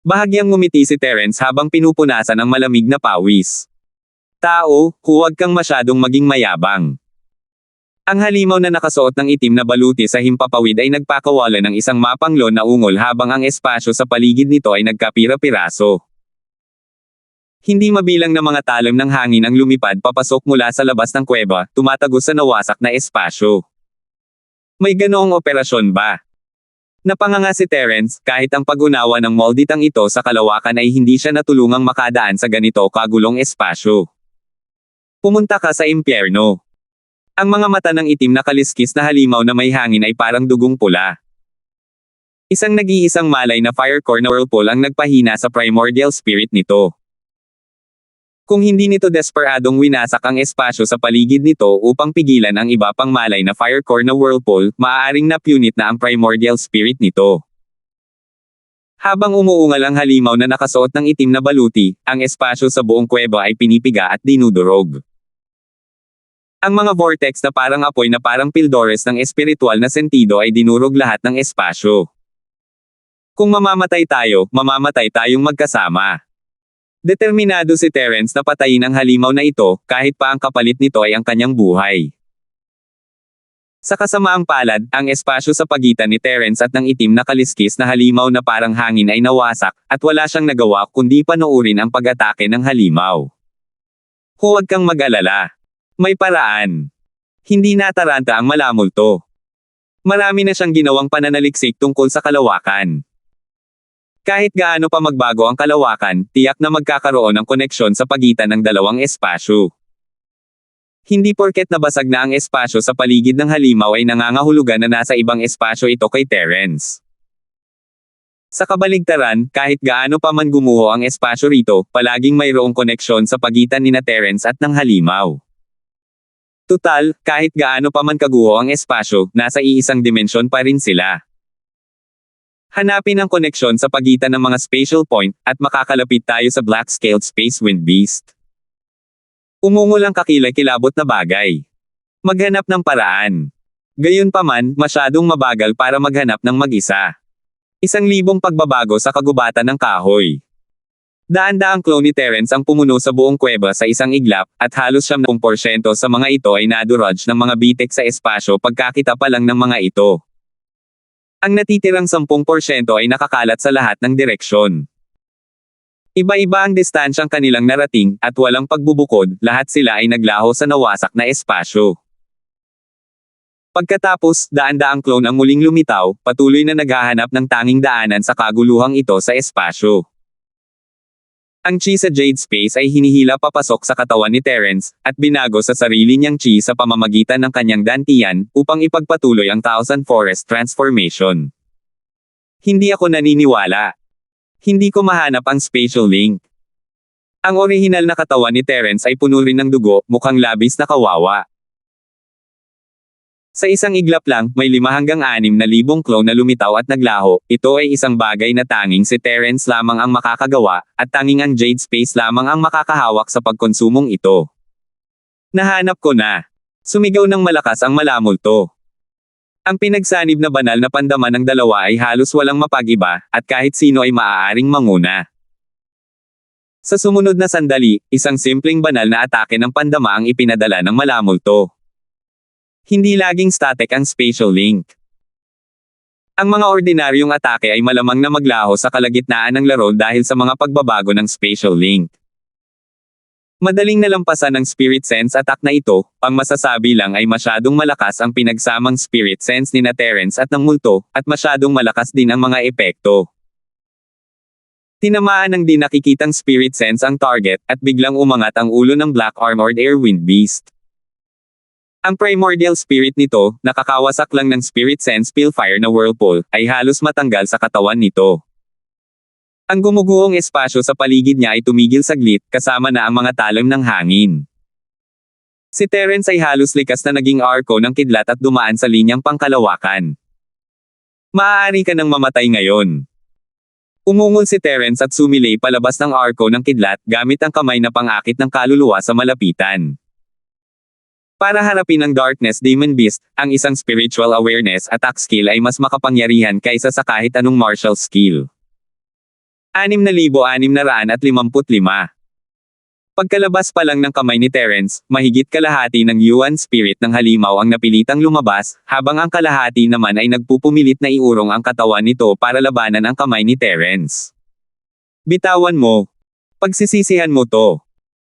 Bahagyang ngumiti si Terence habang pinupunasan ang malamig na pawis. Tao, huwag kang masyadong maging mayabang. Ang halimaw na nakasuot ng itim na baluti sa himpapawid ay nagpakawala ng isang mapanglon na ungol habang ang espasyo sa paligid nito ay nagkapira-piraso. Hindi mabilang na mga talam ng hangin ang lumipad papasok mula sa labas ng kuweba, tumatagos sa nawasak na espasyo. May ganoong operasyon ba? Napanganga si Terence, kahit ang pag-unawa ng molditang ito sa kalawakan ay hindi siya natulungang makadaan sa ganito kagulong espasyo. Pumunta ka sa impyerno. Ang mga mata ng itim na kaliskis na halimaw na may hangin ay parang dugong pula. Isang nag-iisang malay na fire core na whirlpool ang nagpahina sa primordial spirit nito. Kung hindi nito desperadong winasak ang espasyo sa paligid nito upang pigilan ang iba pang malay na fire core na whirlpool, maaaring napunit na ang primordial spirit nito. Habang umuungal ang halimaw na nakasuot ng itim na baluti, ang espasyo sa buong kuweba ay pinipiga at dinudurog. Ang mga vortex na parang apoy na parang pildores ng espiritual na sentido ay dinurog lahat ng espasyo. Kung mamamatay tayo, mamamatay tayong magkasama. Determinado si Terence na patayin ang halimaw na ito, kahit pa ang kapalit nito ay ang kanyang buhay. Sa kasamaang palad, ang espasyo sa pagitan ni Terence at ng itim na kaliskis na halimaw na parang hangin ay nawasak, at wala siyang nagawa kundi panoorin ang pag-atake ng halimaw. Huwag kang mag-alala. May paraan. Hindi nataranta ang malamulto. Marami na siyang ginawang pananaliksik tungkol sa kalawakan. Kahit gaano pa magbago ang kalawakan, tiyak na magkakaroon ng koneksyon sa pagitan ng dalawang espasyo. Hindi porket nabasag na ang espasyo sa paligid ng halimaw ay nangangahulugan na nasa ibang espasyo ito kay Terence. Sa kabaligtaran, kahit gaano pa man gumuho ang espasyo rito, palaging mayroong koneksyon sa pagitan nina Terence at ng halimaw. Tutal, kahit gaano pa man kaguho ang espasyo, nasa iisang dimensyon pa rin sila. Hanapin ang koneksyon sa pagitan ng mga spatial point, at makakalapit tayo sa black-scaled space wind beast. Umungol ang kakilay-kilabot na bagay. Maghanap ng paraan. Gayunpaman, masyadong mabagal para maghanap ng mag-isa. 1,000 pagbabago sa kagubatan ng kahoy. Daan-daang clone ni Terence ang pumuno sa buong kuweba sa isang iglap, at halos 70% sa mga ito ay nadurudge ng mga bitek sa espasyo pagkakita pa lang ng mga ito. Ang natitirang 10% ay nakakalat sa lahat ng direksyon. Iba-iba ang distansyang kanilang narating, at walang pagbubukod, lahat sila ay naglaho sa nawasak na espasyo. Pagkatapos, daan-daang clone ang muling lumitaw, patuloy na naghahanap ng tanging daanan sa kaguluhang ito sa espasyo. Ang chi sa Jade Space ay hinihila papasok sa katawan ni Terence, at binago sa sarili niyang chi sa pamamagitan ng kanyang dantian, upang ipagpatuloy ang Thousand Forest Transformation. Hindi ako naniniwala. Hindi ko mahanap ang spatial link. Ang orihinal na katawan ni Terence ay puno rin ng dugo, mukhang labis na kawawa. Sa isang iglap lang, may 5 hanggang 6 na libong clone na lumitaw at naglaho. Ito ay isang bagay na tanging si Terence lamang ang makakagawa, at tanging ang Jade Space lamang ang makakahawak sa pagkonsumong ito. Nahanap ko na. Sumigaw ng malakas ang malamulto. Ang pinagsanib na banal na pandaman ng dalawa ay halos walang mapag-iba, at kahit sino ay maaaring manguna. Sa sumunod na sandali, isang simpleng banal na atake ng pandama ang ipinadala ng malamulto. Hindi laging static ang spatial link. Ang mga ordinaryong atake ay malamang na maglaho sa kalagitnaan ng laro dahil sa mga pagbabago ng spatial link. Madaling nalampasan ng Spirit Sense attack na ito, ang masasabi lang ay masyadong malakas ang pinagsamang Spirit Sense ni Terence at ng multo, at masyadong malakas din ang mga epekto. Tinamaan ng di nakikitang Spirit Sense ang target, at biglang umangat ang ulo ng Black Armored Airwind Beast. Ang primordial spirit nito, nakakawasak lang ng Spirit Sense Pilfire na whirlpool, ay halos matanggal sa katawan nito. Ang gumuguhong espasyo sa paligid niya ay tumigil saglit, kasama na ang mga talim ng hangin. Si Terence ay halos likas na naging arko ng kidlat at dumaan sa linyang pangkalawakan. Maaari ka nang mamatay ngayon. Umungol si Terence at sumilay palabas ng arko ng kidlat gamit ang kamay na pangakit ng kaluluwa sa malapitan. Para harapin ang Darkness Demon Beast, ang isang spiritual awareness attack skill ay mas makapangyarihan kaysa sa kahit anong martial skill. 6,655. Pagkalabas pa lang ng kamay ni Terence, mahigit kalahati ng Yuan spirit ng halimaw ang napilitang lumabas, habang ang kalahati naman ay nagpupumilit na iurong ang katawan nito para labanan ang kamay ni Terence. Bitawan mo. Pagsisisihan mo to.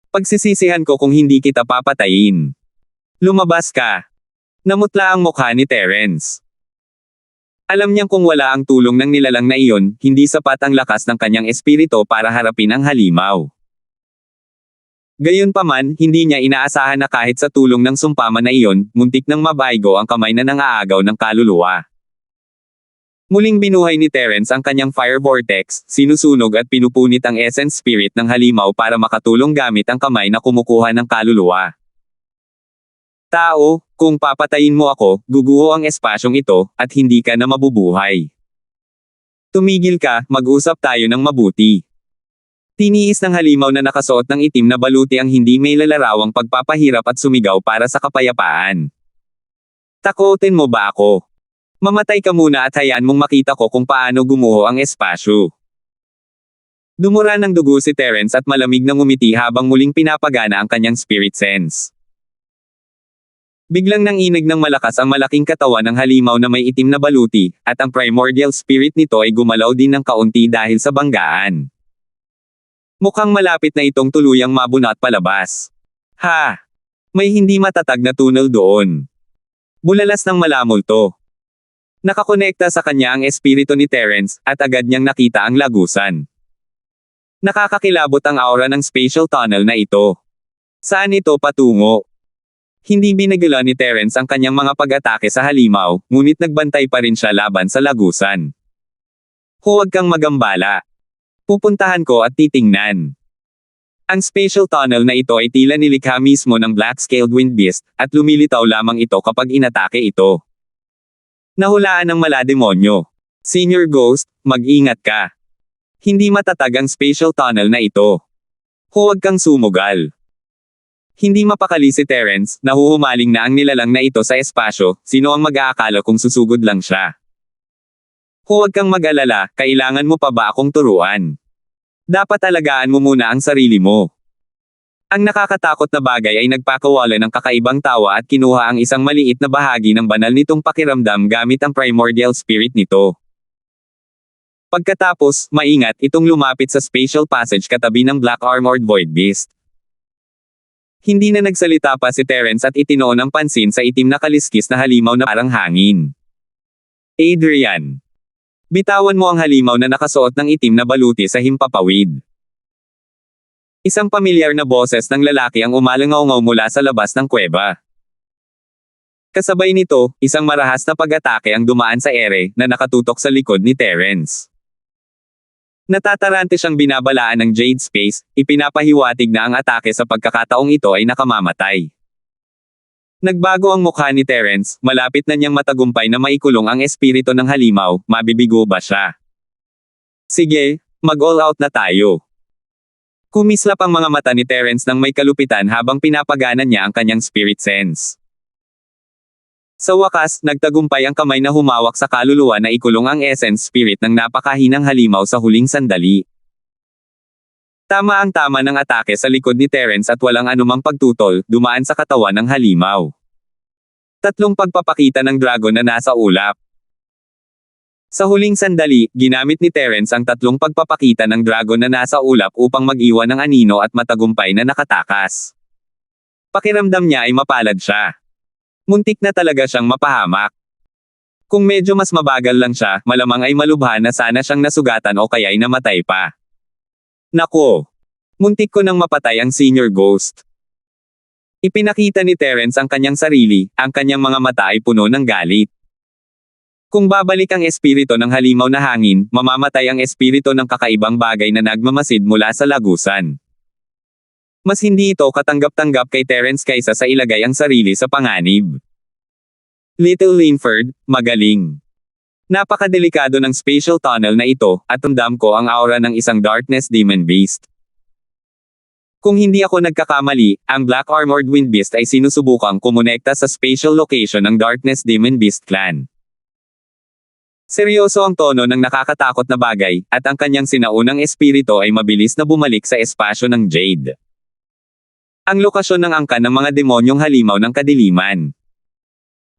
Pagsisisihan ko kung hindi kita papatayin. Lumabas ka. Namutla ang mukha ni Terence. Alam niyang kung wala ang tulong ng nilalang na iyon, hindi sapat ang lakas ng kanyang espiritu para harapin ang halimaw. Gayunpaman, hindi niya inaasahan na kahit sa tulong ng sumpaman na iyon, muntik nang mabaigo ang kamay na nangaagaw ng kaluluwa. Muling binuhay ni Terence ang kanyang fire vortex, sinusunog at pinupunit ang essence spirit ng halimaw para makatulong gamit ang kamay na kumukuha ng kaluluwa. Tao, kung papatayin mo ako, guguho ang espasyong ito, at hindi ka na mabubuhay. Tumigil ka, mag-usap tayo ng mabuti. Tiniis ng halimaw na nakasuot ng itim na baluti ang hindi may lalarawang pagpapahirap at sumigaw para sa kapayapaan. Takutin mo ba ako? Mamatay ka muna at hayaan mong makita ko kung paano gumuho ang espasyo. Dumura ng dugo si Terence at malamig na ngumiti habang muling pinapagana ang kanyang spirit sense. Biglang nanginig ng malakas ang malaking katawan ng halimaw na may itim na baluti, at ang primordial spirit nito ay gumalaw din ng kaunti dahil sa banggaan. Mukhang malapit na itong tuluyang mabunot palabas. Ha! May hindi matatag na tunnel doon. Bulalas ng malamulto. Nakakonekta sa kanya ang espiritu ni Terence, at agad niyang nakita ang lagusan. Nakakakilabot ang aura ng spatial tunnel na ito. Saan ito patungo? Hindi binagila ni Terence ang kanyang mga pag-atake sa halimaw, ngunit nagbantay pa rin siya laban sa lagusan. Huwag kang magambala. Pupuntahan ko at titingnan. Ang spatial tunnel na ito ay tila nilikha mismo ng Black-Scaled Wind Beast, at lumilitaw lamang ito kapag inatake ito. Nahulaan ng malademonyo. Senior Ghost, mag-ingat ka. Hindi matatag ang spatial tunnel na ito. Huwag kang sumugal. Hindi mapakali si Terence, nahuhumaling na ang nilalang na ito sa espasyo, sino ang mag-aakala kung susugod lang siya. Huwag kang mag-alala, kailangan mo pa ba akong turuan? Dapat alagaan mo muna ang sarili mo. Ang nakakatakot na bagay ay nagpakawala ng kakaibang tawa at kinuha ang isang maliit na bahagi ng banal nitong pakiramdam gamit ang primordial spirit nito. Pagkatapos, maingat itong lumapit sa spatial passage katabi ng Black Armored Void Beast. Hindi na nagsalita pa si Terence at itinoon ang pansin sa itim na kaliskis na halimaw na parang hangin. Adrian. Bitawan mo ang halimaw na nakasuot ng itim na baluti sa himpapawid. Isang pamilyar na boses ng lalaki ang umalangaw-ngaw mula sa labas ng kuweba. Kasabay nito, isang marahas na pag-atake ang dumaan sa ere na nakatutok sa likod ni Terence. Natatarante siyang binabalaan ng Jade Space, ipinapahiwatig na ang atake sa pagkakataong ito ay nakamamatay. Nagbago ang mukha ni Terence, malapit na niyang matagumpay na maikulong ang espiritu ng halimaw, mabibigo ba siya? Sige, mag-all out na tayo. Kumislap ang mga mata ni Terence nang may kalupitan habang pinapagana niya ang kanyang spirit sense. Sa wakas, nagtagumpay ang kamay na humawak sa kaluluwa na ikulong ang essence spirit ng napakahinang halimaw sa huling sandali. Tama ang tama ng atake sa likod ni Terence at walang anumang pagtutol, dumaan sa katawan ng halimaw. Tatlong pagpapakita ng dragon na nasa ulap. Sa huling sandali, ginamit ni Terence ang tatlong pagpapakita ng dragon na nasa ulap upang mag-iwan ng anino at matagumpay na nakatakas. Pakiramdam niya ay mapalad siya. Muntik na talaga siyang mapahamak. Kung medyo mas mabagal lang siya, malamang ay malubha na sana siyang nasugatan o kaya'y namatay pa. Nako! Muntik ko nang mapatay ang senior ghost. Ipinakita ni Terence ang kanyang sarili, ang kanyang mga mata ay puno ng galit. Kung babalik ang espiritu ng halimaw na hangin, mamamatay ang espiritu ng kakaibang bagay na nagmamasid mula sa lagusan. Mas hindi ito katanggap-tanggap kay Terence kaysa sa ilagay ang sarili sa panganib. Little Linford, magaling. Napakadelikado ng spatial tunnel na ito, at ramdam ko ang aura ng isang darkness demon beast. Kung hindi ako nagkakamali, ang Black Armored Wind Beast ay sinusubukang kumonekta sa spatial location ng Darkness Demon Beast Clan. Seryoso ang tono ng nakakatakot na bagay, at ang kanyang sinaunang espiritu ay mabilis na bumalik sa espasyo ng Jade. Ang lokasyon ng angkan ng mga demonyong halimaw ng kadiliman.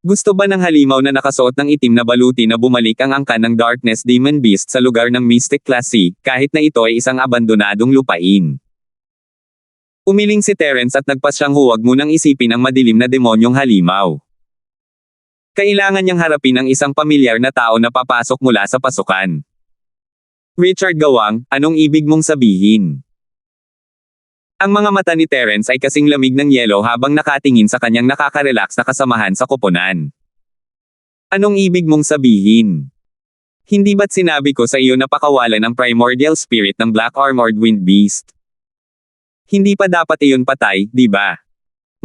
Gusto ba ng halimaw na nakasuot ng itim na baluti na bumalik ang angkan ng Darkness Demon Beast sa lugar ng Mystic Class C, kahit na ito ay isang abandonadong lupain? Umiling si Terence at nagpasyang huwag munang isipin ang madilim na demonyong halimaw. Kailangan niyang harapin ang isang pamilyar na tao na papasok mula sa pasukan. Richard Gawang, anong ibig mong sabihin? Ang mga mata ni Terence ay kasing lamig ng yelo habang nakatingin sa kanyang nakaka-relax na kasamahan sa koponan. Anong ibig mong sabihin? Hindi ba't sinabi ko sa iyo na pakawalan ang primordial spirit ng Black Armored Wind Beast? Hindi pa dapat iyon patay, di ba?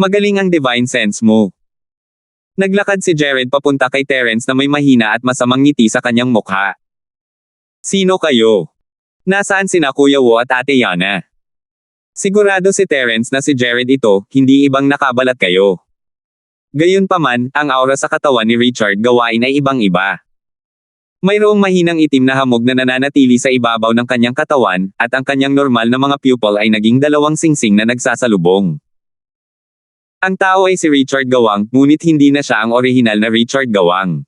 Magaling ang divine sense mo. Naglakad si Jared papunta kay Terence na may mahina at masamang ngiti sa kanyang mukha. Sino kayo? Nasaan sina Kuya Wo at Ate Yana? Sigurado si Terence na si Jared ito, hindi ibang nakabalat kayo. Gayunpaman, ang aura sa katawan ni Richard Gawain ay ibang-iba. Mayroong mahinang itim na hamog na nananatili sa ibabaw ng kanyang katawan, at ang kanyang normal na mga pupil ay naging dalawang singsing na nagsasalubong. Ang tao ay si Richard Gawang, ngunit hindi na siya ang orihinal na Richard Gawang.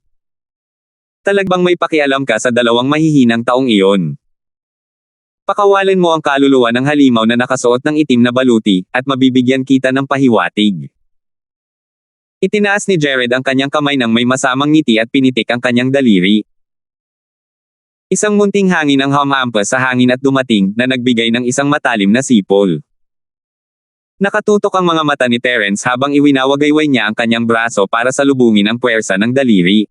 Talagang may pakialam ka sa dalawang mahihinang taong iyon. Pakawalan mo ang kaluluwa ng halimaw na nakasuot ng itim na baluti, at mabibigyan kita ng pahiwatig. Itinaas ni Jared ang kanyang kamay ng may masamang ngiti at pinitik ang kanyang daliri. Isang munting hangin ang humampas sa hangin at dumating, na nagbigay ng isang matalim na sipol. Nakatutok ang mga mata ni Terence habang iwinawagayway niya ang kanyang braso para salubungin ang puwersa ng daliri.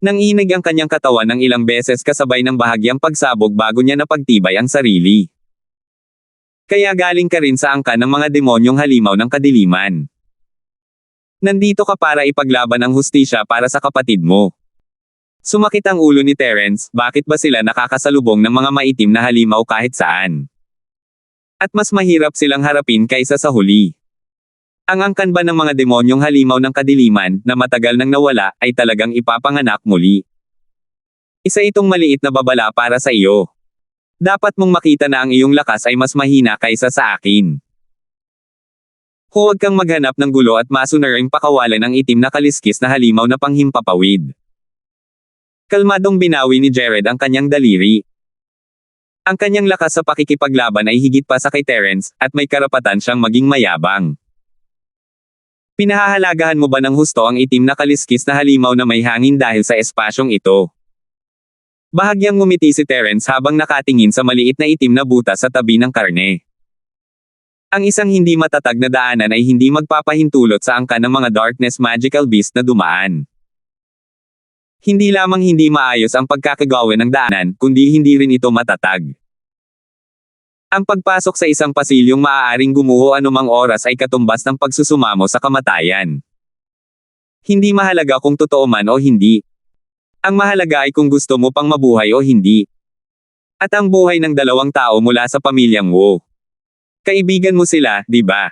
Nanginig ang kanyang katawan ng ilang beses kasabay ng bahagyang pagsabog bago niya napagtibay ang sarili. Kaya galing ka rin sa angkan ng mga demonyong halimaw ng kadiliman. Nandito ka para ipaglaban ang hustisya para sa kapatid mo. Sumakit ang ulo ni Terence, bakit ba sila nakakasalubong ng mga maitim na halimaw kahit saan? At mas mahirap silang harapin kaysa sa huli. Ang angkan ba ng mga demonyong halimaw ng kadiliman, na matagal nang nawala, ay talagang ipapanganak muli? Isa itong maliit na babala para sa iyo. Dapat mong makita na ang iyong lakas ay mas mahina kaysa sa akin. Huwag kang maghanap ng gulo at masunaring pakawalan ang itim na kaliskis na halimaw na panghimpapawid. Kalmadong binawi ni Jared ang kanyang daliri. Ang kanyang lakas sa pakikipaglaban ay higit pa sa kay Terence, at may karapatan siyang maging mayabang. Pinahahalagahan mo ba ng husto ang itim na kaliskis na halimaw na may hangin dahil sa espasyong ito? Bahagyang ngumiti si Terence habang nakatingin sa maliit na itim na butas sa tabi ng karne. Ang isang hindi matatag na daanan ay hindi magpapahintulot sa angkan ng mga darkness magical beast na dumaan. Hindi lamang hindi maayos ang pagkakagawa ng daanan, kundi hindi rin ito matatag. Ang pagpasok sa isang pasilyong maaaring gumuho anumang oras ay katumbas ng pagsusumamo sa kamatayan. Hindi mahalaga kung totoo man o hindi. Ang mahalaga ay kung gusto mo pang mabuhay o hindi. At ang buhay ng dalawang tao mula sa pamilyang Wo. Kaibigan mo sila, di ba?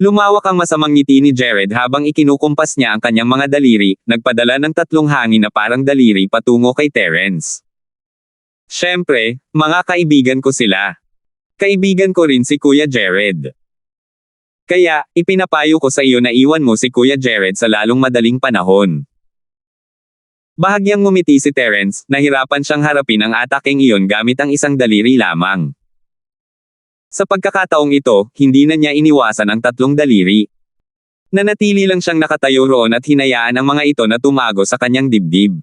Lumawak ang masamang ngiti ni Jared habang ikinukumpas niya ang kanyang mga daliri, nagpadala ng tatlong hangin na parang daliri patungo kay Terence. Siyempre, mga kaibigan ko sila. Kaibigan ko rin si Kuya Jared. Kaya, ipinapayo ko sa iyo na iwan mo si Kuya Jared sa lalong madaling panahon. Bahagyang ngumiti si Terence, nahirapan siyang harapin ang ataking iyon gamit ang isang daliri lamang. Sa pagkakataong ito, hindi na niya iniwasan ang tatlong daliri. Nanatili lang siyang nakatayo roon at hinayaan ang mga ito na tumago sa kanyang dibdib.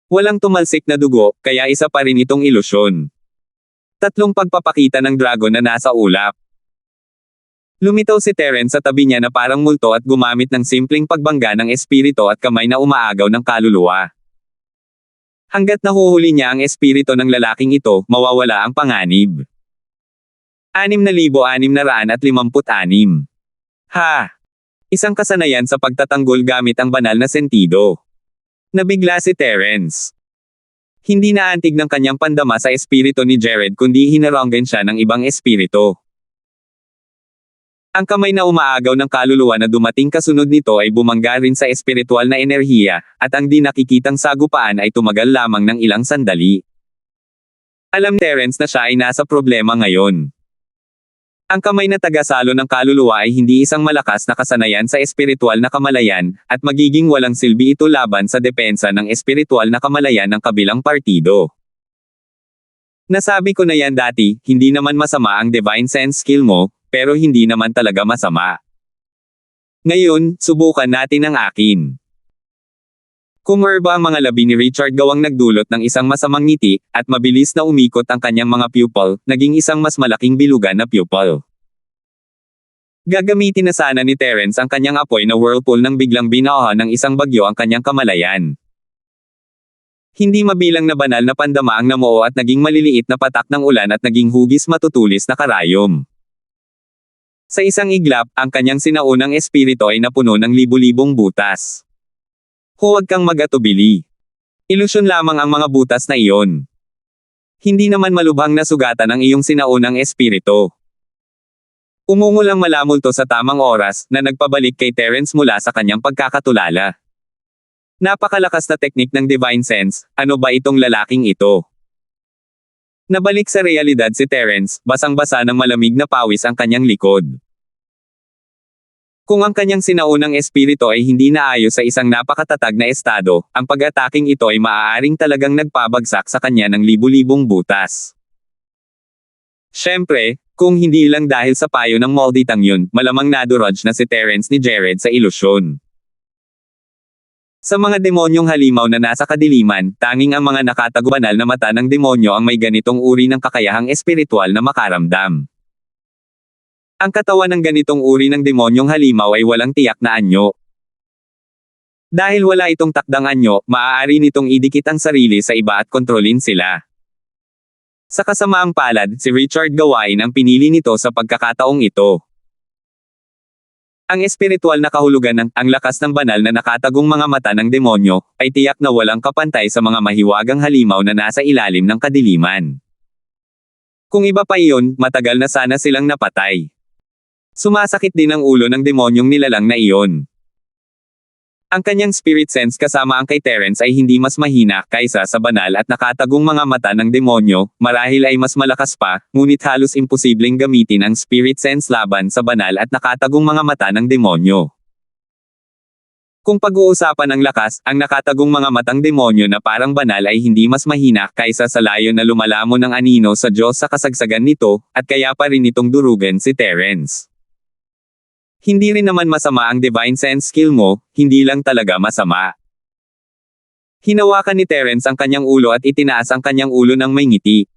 Walang tumalsik na dugo, kaya isa pa rin itong ilusyon. Tatlong pagpapakita ng dragon na nasa ulap. Lumitaw si Terence sa tabi niya na parang multo at gumamit ng simpleng pagbangga ng espiritu at kamay na umaagaw ng kaluluwa. Hanggat nahuhuli niya ang espiritu ng lalaking ito, mawawala ang panganib. 6,656. Ha! Isang kasanayan sa pagtatanggol gamit ang banal na sentido. Nabigla si Terence. Hindi naantig ng kanyang pandama sa espiritu ni Jared kundi hinaranggan siya ng ibang espiritu. Ang kamay na umaagaw ng kaluluwa na dumating kasunod nito ay bumangga rin sa espiritual na enerhiya, at ang di nakikitang sagupaan ay tumagal lamang ng ilang sandali. Alam ni Terence na siya ay nasa problema ngayon. Ang kamay na tagasalo ng kaluluwa ay hindi isang malakas na kasanayan sa espiritual na kamalayan, at magiging walang silbi ito laban sa depensa ng espiritual na kamalayan ng kabilang partido. Nasabi ko na yan dati, hindi naman masama ang divine sense skill mo, pero hindi naman talaga masama. Ngayon, subukan natin ang akin. Kumerba ang mga labi ni Richard gawang nagdulot ng isang masamang ngiti, at mabilis na umikot ang kanyang mga pupil, naging isang mas malaking bilugan na pupil. Gagamitin na sana ni Terence ang kanyang apoy na whirlpool nang biglang binaha ng isang bagyo ang kanyang kamalayan. Hindi mabilang na banal na pandama ang namuo at naging maliliit na patak ng ulan at naging hugis matutulis na karayom. Sa isang iglap, ang kanyang sinaunang espiritu ay napuno ng libu-libong butas. Huwag kang mag-atubili. Ilusyon lamang ang mga butas na iyon. Hindi naman malubhang nasugatan ang iyong sinaunang espiritu. Umungulang malamulto sa tamang oras, na nagpabalik kay Terence mula sa kanyang pagkakatulala. Napakalakas na teknik ng divine sense, ano ba itong lalaking ito? Nabalik sa realidad si Terence, basang-basa ng malamig na pawis ang kanyang likod. Kung ang kanyang sinaunang espiritu ay hindi naayos sa isang napakatatag na estado, ang pag-ataking ito ay maaaring talagang nagpabagsak sa kanya ng libu-libong butas. Siyempre, kung hindi lang dahil sa payo ng Molditang yun, malamang nadurudge na si Terence ni Jared sa ilusyon. Sa mga demonyong halimaw na nasa kadiliman, tanging ang mga nakatagubanal na mata ng demonyo ang may ganitong uri ng kakayahang espiritual na makaramdam. Ang katawan ng ganitong uri ng demonyong halimaw ay walang tiyak na anyo. Dahil wala itong takdang anyo, maaari nitong idikit ang sarili sa iba at kontrolin sila. Sa kasamaang palad, si Richard gawain ang pinili nito sa pagkakataong ito. Ang espiritual na kahulugan ng ang lakas ng banal na nakatagong mga mata ng demonyo ay tiyak na walang kapantay sa mga mahiwagang halimaw na nasa ilalim ng kadiliman. Kung iba pa iyon, matagal na sana silang napatay. Sumasakit din ang ulo ng demonyong nilalang na iyon. Ang kanyang spirit sense kasama ang kay Terence ay hindi mas mahina kaysa sa banal at nakatagong mga mata ng demonyo, marahil ay mas malakas pa, ngunit halos imposibleng gamitin ang spirit sense laban sa banal at nakatagong mga mata ng demonyo. Kung pag-uusapan ang lakas, ang nakatagong mga matang demonyo na parang banal ay hindi mas mahina kaysa sa layon na lumalamon ng anino sa Diyos sa kasagsagan nito, at kaya pa rin itong durugan si Terence. Hindi rin naman masama ang divine sense skill mo, hindi lang talaga masama. Hinawakan ni Terence ang kanyang ulo at itinaas ang kanyang ulo ng may ngiti.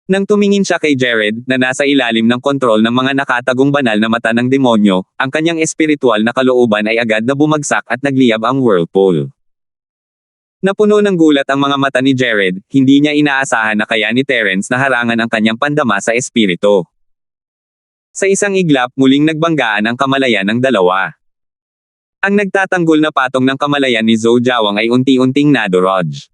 Nang tumingin siya kay Jared, na nasa ilalim ng kontrol ng mga nakatagong banal na mata ng demonyo, ang kanyang espiritual na kalooban ay agad na bumagsak at nagliyab ang whirlpool. Napuno ng gulat ang mga mata ni Jared, hindi niya inaasahan na kaya ni Terence na harangan ang kanyang pandama sa espiritu. Sa isang iglap, muling nagbanggaan ang kamalayan ng dalawa. Ang nagtatanggol na patong ng kamalayan ni Zhou Jiawang ay unti-unting nadurudge.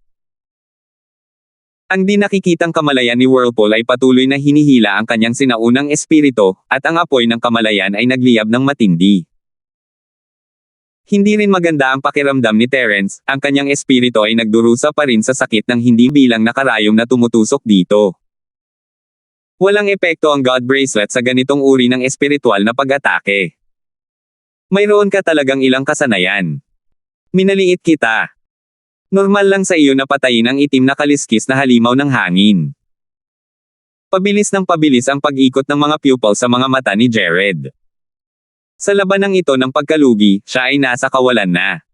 Ang di nakikitang kamalayan ni Whirlpool ay patuloy na hinihila ang kanyang sinaunang espiritu, at ang apoy ng kamalayan ay nagliyab ng matindi. Hindi rin maganda ang pakiramdam ni Terence, ang kanyang espiritu ay nagdurusa pa rin sa sakit ng hindi bilang nakarayom na tumutusok dito. Walang epekto ang God Bracelet sa ganitong uri ng espiritual na pag-atake. Mayroon ka talagang ilang kasanayan. Minaliit kita. Normal lang sa iyo na patayin ang itim na kaliskis na halimaw ng hangin. Pabilis ng pabilis ang pag-ikot ng mga pupil sa mga mata ni Jared. Sa labanang ito ng pagkalugi, siya ay nasa kawalan na.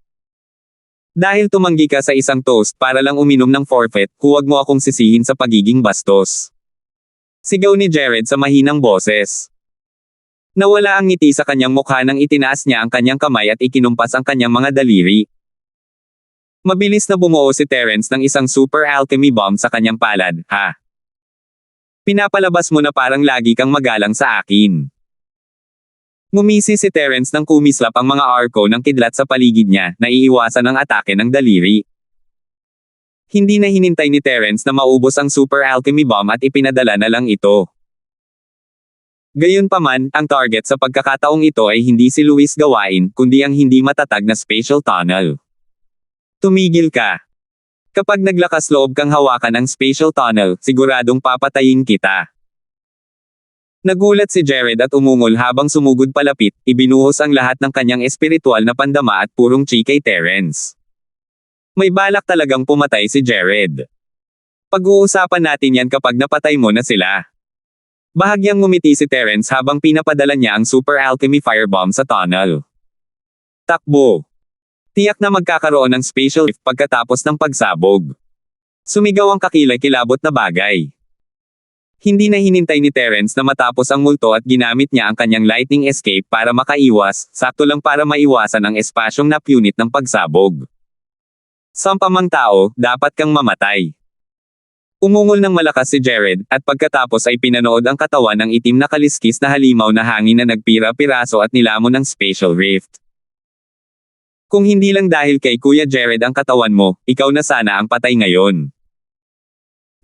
Dahil tumanggi ka sa isang toast para lang uminom ng forfeit, huwag mo akong sisihin sa pagiging bastos. Sigaw ni Jared sa mahinang boses. Nawala ang ngiti sa kanyang mukha nang itinaas niya ang kanyang kamay at ikinumpas ang kanyang mga daliri. Mabilis na bumuo si Terence ng isang super alchemy bomb sa kanyang palad, ha? Pinapalabas mo na parang lagi kang magalang sa akin. Ngumisi si Terence nang kumislap ang mga arko ng kidlat sa paligid niya, naiiwasan ang atake ng daliri. Hindi na hinintay ni Terence na maubos ang super alchemy bomb at ipinadala na lang ito. Gayunpaman, ang target sa pagkakataong ito ay hindi si Luis Gawain, kundi ang hindi matatag na spatial tunnel. Tumigil ka. Kapag naglakas loob kang hawakan ang spatial tunnel, siguradong papatayin kita. Nagulat si Jared at umungol habang sumugod palapit, ibinuhos ang lahat ng kanyang espiritual na pandama at purong chi kay Terence. May balak talagang pumatay si Jared. Pag-uusapan natin yan kapag napatay mo na sila. Bahagyang ngumiti si Terence habang pinapadala niya ang super alchemy firebomb sa tunnel. Takbo. Tiyak na magkakaroon ng spatial rift pagkatapos ng pagsabog. Sumigaw ang kakilay-kilabot na bagay. Hindi na hinintay ni Terence na matapos ang multo at ginamit niya ang kanyang lightning escape para makaiwas, sakto lang para maiwasan ang espasyong napunit ng pagsabog. Sampamang tao, dapat kang mamatay. Umungol ng malakas si Jared, at pagkatapos ay pinanood ang katawan ng itim na kaliskis na halimaw na hangin na nagpira-piraso at nilamon ng spatial rift. Kung hindi lang dahil kay Kuya Jared ang katawan mo, ikaw na sana ang patay ngayon.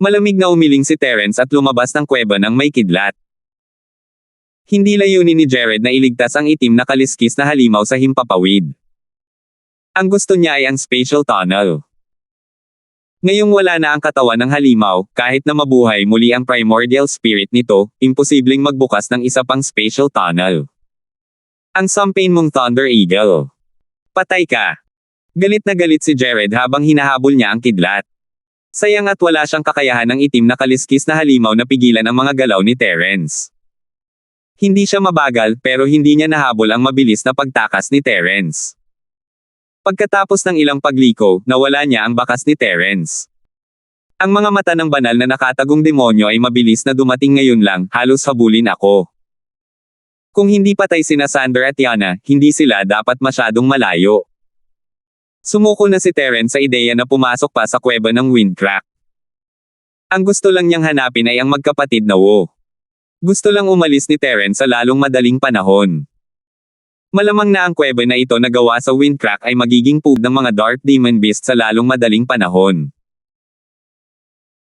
Malamig na umiling si Terence at lumabas ng kuweba ng may kidlat. Hindi layunin ni Jared na iligtas ang itim na kaliskis na halimaw sa himpapawid. Ang gusto niya ay ang spatial tunnel. Ngayong wala na ang katawan ng halimaw, kahit na mabuhay muli ang primordial spirit nito, imposibleng magbukas ng isa pang spatial tunnel. Ang sampain mong Thunder Eagle. Patay ka. Galit na galit si Jared habang hinahabol niya ang kidlat. Sayang at wala siyang kakayahan ng itim na kaliskis na halimaw na pigilan ang mga galaw ni Terence. Hindi siya mabagal pero hindi niya nahabol ang mabilis na pagtakas ni Terence. Pagkatapos ng ilang pagliko, nawala niya ang bakas ni Terence. Ang mga mata ng banal na nakatagong demonyo ay mabilis na dumating ngayon lang, halos habulin ako. Kung hindi patay sina Sander at Yana, hindi sila dapat masyadong malayo. Sumuko na si Terence sa ideya na pumasok pa sa kuweba ng Windcrack. Ang gusto lang niyang hanapin ay ang magkapatid na Wo. Gusto lang umalis ni Terence sa lalong madaling panahon. Malamang na ang kuweba na ito na gawa sa Windcrack ay magiging pug ng mga Dark Demon Beast sa lalong madaling panahon.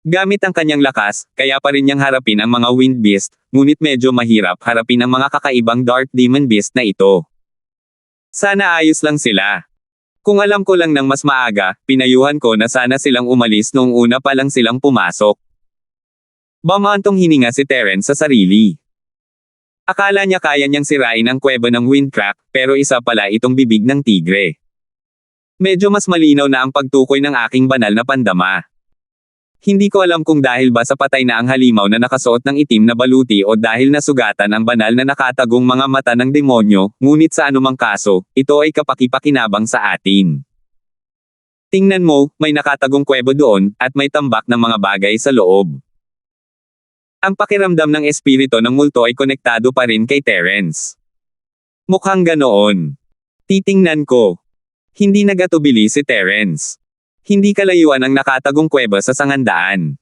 Gamit ang kanyang lakas, kaya pa rin niyang harapin ang mga Wind Beast, ngunit medyo mahirap harapin ang mga kakaibang Dark Demon Beast na ito. Sana ayos lang sila. Kung alam ko lang ng mas maaga, pinayuhan ko na sana silang umalis noong una pa lang silang pumasok. Bamantong hininga si Terence sa sarili. Akala niya kaya niyang sirain ang kuweba ng Windcrack, pero isa pala itong bibig ng tigre. Medyo mas malinaw na ang pagtukoy ng aking banal na pandama. Hindi ko alam kung dahil ba sa patay na ang halimaw na nakasuot ng itim na baluti o dahil nasugatan ang banal na nakatagong mga mata ng demonyo, ngunit sa anumang kaso, ito ay kapakipakinabang sa atin. Tingnan mo, may nakatagong kuweba doon, at may tambak ng mga bagay sa loob. Ang pakiramdam ng espiritu ng multo ay konektado pa rin kay Terence. Mukhang ganoon. Titingnan ko. Hindi nagatubili si Terence. Hindi kalayuan ang nakatagong kuweba sa sangandaan.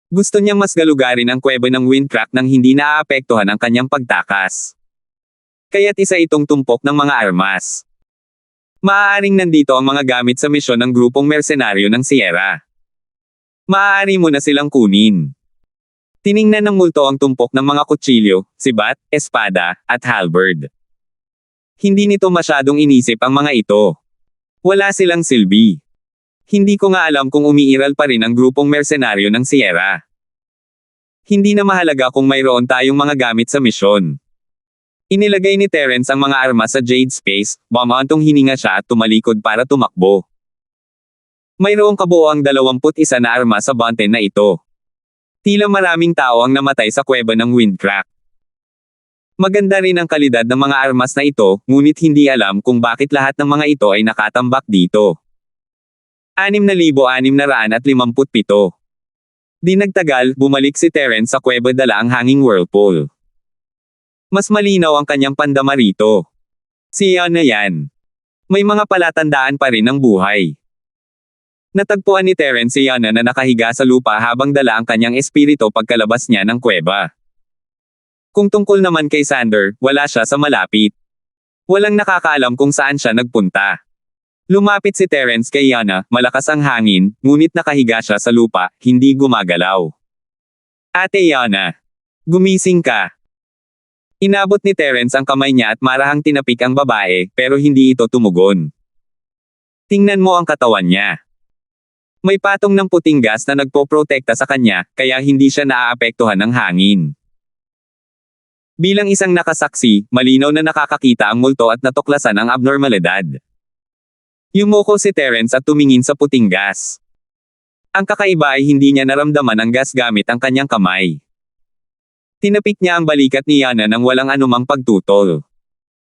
Gusto niyang mas galugarin ang kuweba ng Windcrack nang hindi naaapektuhan ang kanyang pagtakas. Kaya't isa itong tumpok ng mga armas. Maaaring nandito ang mga gamit sa misyon ng grupong mersenaryo ng Sierra. Maaari mo na silang kunin. Tiningnan ng multo ang tumpok ng mga kutsilyo, sibat, espada, at halberd. Hindi nito masyadong inisip ang mga ito. Wala silang silbi. Hindi ko nga alam kung umiiral pa rin ang grupong mersenaryo ng Sierra. Hindi na mahalaga kung mayroon tayong mga gamit sa misyon. Inilagay ni Terence ang mga armas sa Jade Space, bumantong hininga siya at tumalikod para tumakbo. Mayroong kabuoang 21 na arma sa bante na ito. Tila maraming tao ang namatay sa kuweba ng Windcrack. Maganda rin ang kalidad ng mga armas na ito, ngunit hindi alam kung bakit lahat ng mga ito ay nakatambak dito. 6,657. Di nagtagal, bumalik si Terence sa kuweba dala ang hanging whirlpool. Mas malinaw ang kanyang pandama rito. Si Yana yan. May mga palatandaan pa rin ng buhay. Natagpuan ni Terence si Yana na nakahiga sa lupa habang dala ang kanyang espiritu pagkalabas niya ng kuweba. Kung tungkol naman kay Sander, wala siya sa malapit. Walang nakakaalam kung saan siya nagpunta. Lumapit si Terence kay Yana, malakas ang hangin, ngunit nakahiga siya sa lupa, hindi gumagalaw. Ate Yana. Gumising ka. Inabot ni Terence ang kamay niya at marahang tinapik ang babae, pero hindi ito tumugon. Tingnan mo ang katawan niya. May patong ng puting gas na nagpoprotekta sa kanya, kaya hindi siya naaapektuhan ng hangin. Bilang isang nakasaksi, malinaw na nakakakita ang multo at natuklasan ang abnormalidad. Yumuko si Terence at tumingin sa puting gas. Ang kakaiba ay hindi niya naramdaman ang gas gamit ang kanyang kamay. Tinapik niya ang balikat ni Yana nang walang anumang pagtutol.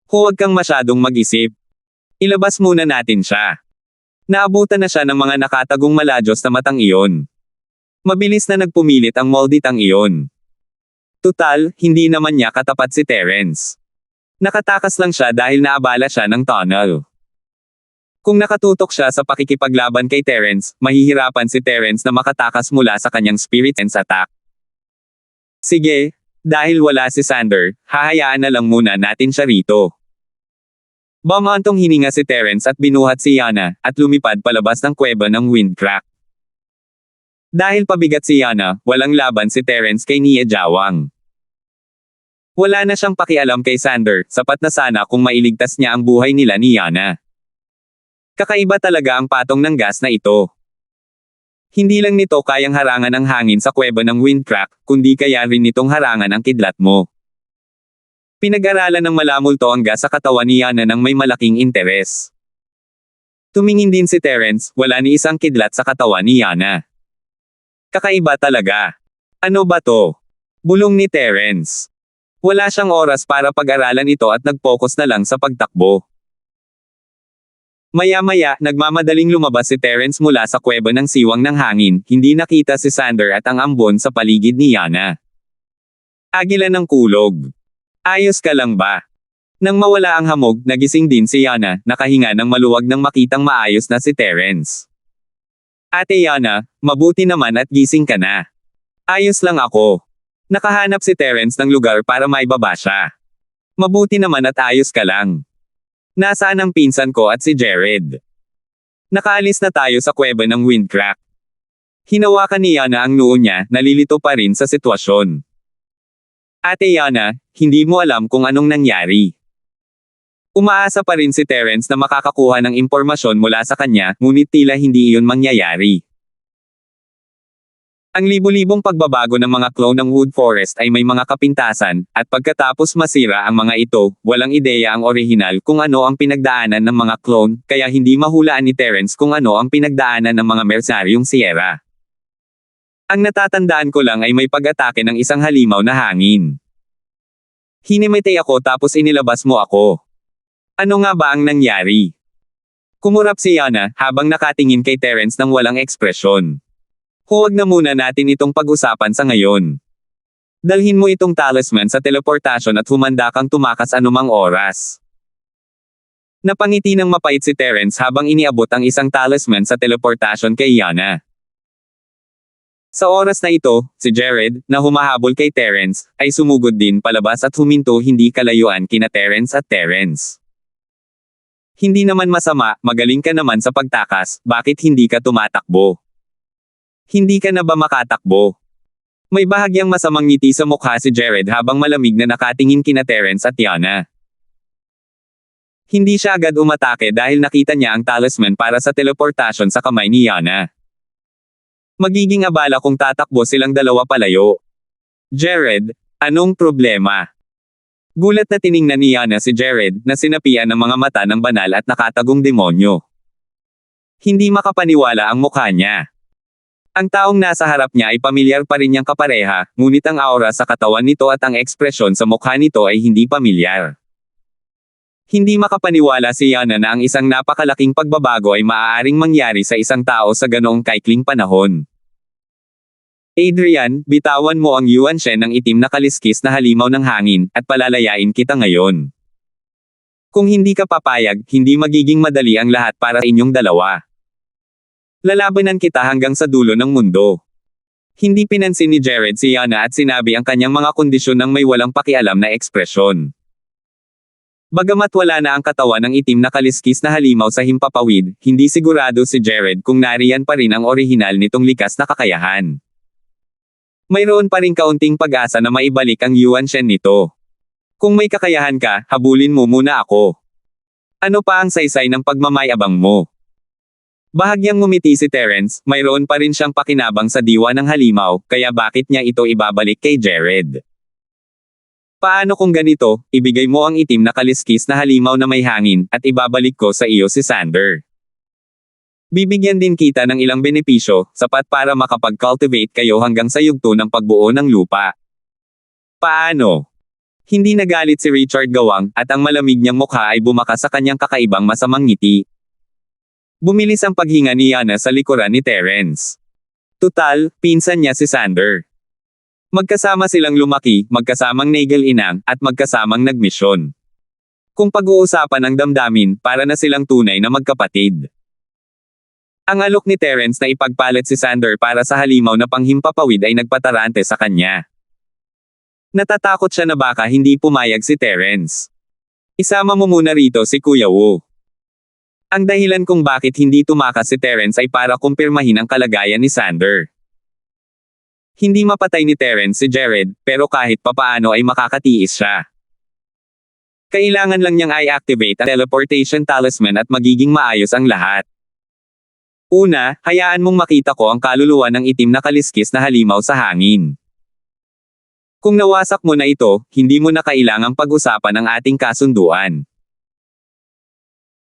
Huwag kang masyadong mag-isip. Ilabas muna natin siya. Naabutan na siya ng mga nakatagong maladyos na matang iyon. Mabilis na nagpumilit ang molditang iyon. Tutal, hindi naman niya katapat si Terence. Nakatakas lang siya dahil naabala siya ng tunnel. Kung nakatutok siya sa pakikipaglaban kay Terence, mahihirapan si Terence na makatakas mula sa kanyang spirit sense attack. Sige, dahil wala si Sander, hahayaan na lang muna natin siya rito. Bumantong hininga si Terence at binuhat si Yana, at lumipad palabas ng kuweba ng Windcrack. Dahil pabigat si Yana, walang laban si Terence kay Nia Jawang. Wala na siyang pakialam kay Sander, sapat na sana kung mailigtas niya ang buhay nila ni Yana. Kakaiba talaga ang patong ng gas na ito. Hindi lang nito kayang harangan ang hangin sa kuweba ng Windcrack, kundi kaya rin nitong harangan ang kidlat mo. Pinag-aralan ng malamulto ang gas sa katawan ni Yana ng may malaking interes. Tumingin din si Terence, wala ni isang kidlat sa katawan ni Yana. Kakaiba talaga. Ano ba to? Bulong ni Terence. Wala siyang oras para pag-aralan ito at nag-focus na lang sa pagtakbo. Maya-maya, nagmamadaling lumabas si Terence mula sa kuweba ng siwang ng hangin, hindi nakita si Sander at ang ambon sa paligid ni Yana. Agila ng kulog. Ayos ka lang ba? Nang mawala ang hamog, nagising din si Yana, nakahinga ng maluwag nang makitang maayos na si Terence. Ate Yana, mabuti naman at gising ka na. Ayos lang ako. Nakahanap si Terence ng lugar para maibaba siya. Mabuti naman at ayos ka lang. Nasaan ang pinsan ko at si Jared? Nakaalis na tayo sa kuweba ng Windcrack. Hinawakan ni Yana ang noo niya, nalilito pa rin sa sitwasyon. Ate Yana, hindi mo alam kung anong nangyari. Umaasa pa rin si Terence na makakakuha ng impormasyon mula sa kanya, ngunit tila hindi iyon mangyayari. Ang libu-libong pagbabago ng mga clone ng Wood Forest ay may mga kapintasan, at pagkatapos masira ang mga ito, walang ideya ang orihinal kung ano ang pinagdaanan ng mga clone, kaya hindi mahulaan ni Terence kung ano ang pinagdaanan ng mga mercenaryong Sierra. Ang natatandaan ko lang ay may pag-atake ng isang halimaw na hangin. Hinimitay ako tapos inilabas mo ako. Ano nga ba ang nangyari? Kumurap si Yana, habang nakatingin kay Terence ng walang ekspresyon. Huwag na muna natin itong pag-usapan sa ngayon. Dalhin mo itong talisman sa teleportasyon at humanda kang tumakas anumang oras. Napangiti ng mapait si Terence habang iniabot ang isang talisman sa teleportasyon kay Yana. Sa oras na ito, si Jared, na humahabol kay Terence, ay sumugod din palabas at huminto hindi kalayuan kina Terence at Terence. Hindi naman masama, magaling ka naman sa pagtakas, bakit hindi ka tumatakbo? Hindi ka na ba makatakbo? May bahagyang masamang ngiti sa mukha si Jared habang malamig na nakatingin kina Terence at Yana. Hindi siya agad umatake dahil nakita niya ang talisman para sa teleportasyon sa kamay ni Yana. Magiging abala kung tatakbo silang dalawa palayo. Jared, anong problema? Gulat na tiningnan ni Yana si Jared na sinapian ng mga mata ng banal at nakatagong demonyo. Hindi makapaniwala ang mukha niya. Ang taong nasa harap niya ay pamilyar pa rin niyang kapareha, ngunit ang aura sa katawan nito at ang ekspresyon sa mukha nito ay hindi pamilyar. Hindi makapaniwala si Yana na ang isang napakalaking pagbabago ay maaaring mangyari sa isang tao sa ganoong kaikling panahon. Adrian, bitawan mo ang Yuan Shen ng itim na kaliskis na halimaw ng hangin, at palalayain kita ngayon. Kung hindi ka papayag, hindi magiging madali ang lahat para sa inyong dalawa. Lalabanan kita hanggang sa dulo ng mundo. Hindi pinansin ni Jared si Yana at sinabi ang kanyang mga kondisyon ng may walang pakialam na ekspresyon. Bagamat wala na ang katawan ng itim na kaliskis na halimaw sa himpapawid, hindi sigurado si Jared kung nariyan pa rin ang orihinal nitong likas na kakayahan. Mayroon pa rin kaunting pag-asa na maibalik ang Yuan Shen nito. Kung may kakayahan ka, habulin mo muna ako. Ano pa ang saysay ng pagmamayabang mo? Bahagyang ngumiti si Terence, mayroon pa rin siyang pakinabang sa diwa ng halimaw, kaya bakit niya ito ibabalik kay Jared? Paano kung ganito, ibigay mo ang itim na kaliskis na halimaw na may hangin, at ibabalik ko sa iyo si Sander. Bibigyan din kita ng ilang benepisyo, sapat para makapag-cultivate kayo hanggang sa yugto ng pagbuo ng lupa. Paano? Hindi nagalit si Richard Gawang, at ang malamig niyang mukha ay bumaka sa kanyang kakaibang masamang ngiti. Bumilis ang paghinga ni Yana sa likuran ni Terence. Tutal, pinsan niya si Sander. Magkasama silang lumaki, magkasamang nagel-inang, at magkasamang nagmisyon. Kung pag-uusapan ang damdamin, para na silang tunay na magkapatid. Ang alok ni Terence na ipagpalit si Sander para sa halimaw na panghimpapawid ay nagpatarante sa kanya. Natatakot siya na baka hindi pumayag si Terence. Isama mo muna rito si Kuya Wu. Ang dahilan kung bakit hindi tumakas si Terence ay para kumpirmahin ang kalagayan ni Sander. Hindi mapatay ni Terence si Jared, pero kahit papaano ay makakatiis siya. Kailangan lang niyang i-activate ang teleportation talisman at magiging maayos ang lahat. Una, hayaan mong makita ko ang kaluluwa ng itim na kaliskis na halimaw sa hangin. Kung nawasak mo na ito, hindi mo na kailangang pag-usapan ang ating kasunduan.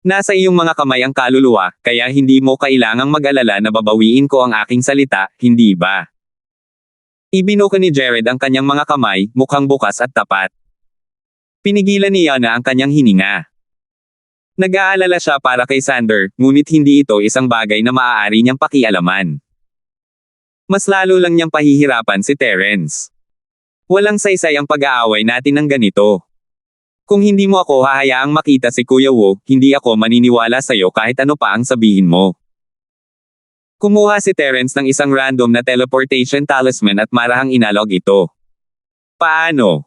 Nasa iyong mga kamay ang kaluluwa, kaya hindi mo kailangang mag-alala na babawiin ko ang aking salita, hindi ba? Ibinuka ni Jared ang kanyang mga kamay, mukhang bukas at tapat. Pinigilan ni Yana ang kanyang hininga. Nag-aalala siya para kay Sander, ngunit hindi ito isang bagay na maaari niyang pakialaman. Mas lalo lang niyang pahihirapan si Terence. Walang saysay ang pag-aaway natin ng ganito. Kung hindi mo ako hahayaang makita si Kuya Wu, hindi ako maniniwala sa'yo kahit ano pa ang sabihin mo. Kumuha si Terence ng isang random na teleportation talisman at marahang inalog ito. Paano?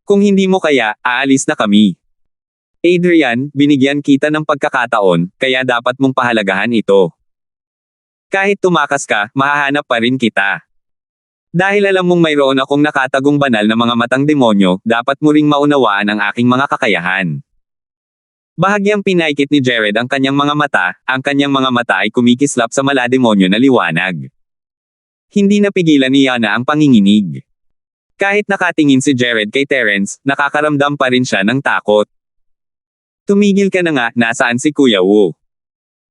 Kung hindi mo kaya, aalis na kami. Adrian, binigyan kita ng pagkakataon, kaya dapat mong pahalagahan ito. Kahit tumakas ka, mahahanap pa rin kita. Dahil alam mong mayroon akong nakatagong banal na mga matang demonyo, dapat mo ring maunawaan ang aking mga kakayahan. Bahagyang pinaikit ni Jared ang kanyang mga mata, ang kanyang mga mata ay kumikislap sa malademonyo na liwanag. Hindi napigilan ni Yana ang panginginig. Kahit nakatingin si Jared kay Terence, nakakaramdam pa rin siya ng takot. Tumigil ka na nga, nasaan si Kuya Wu?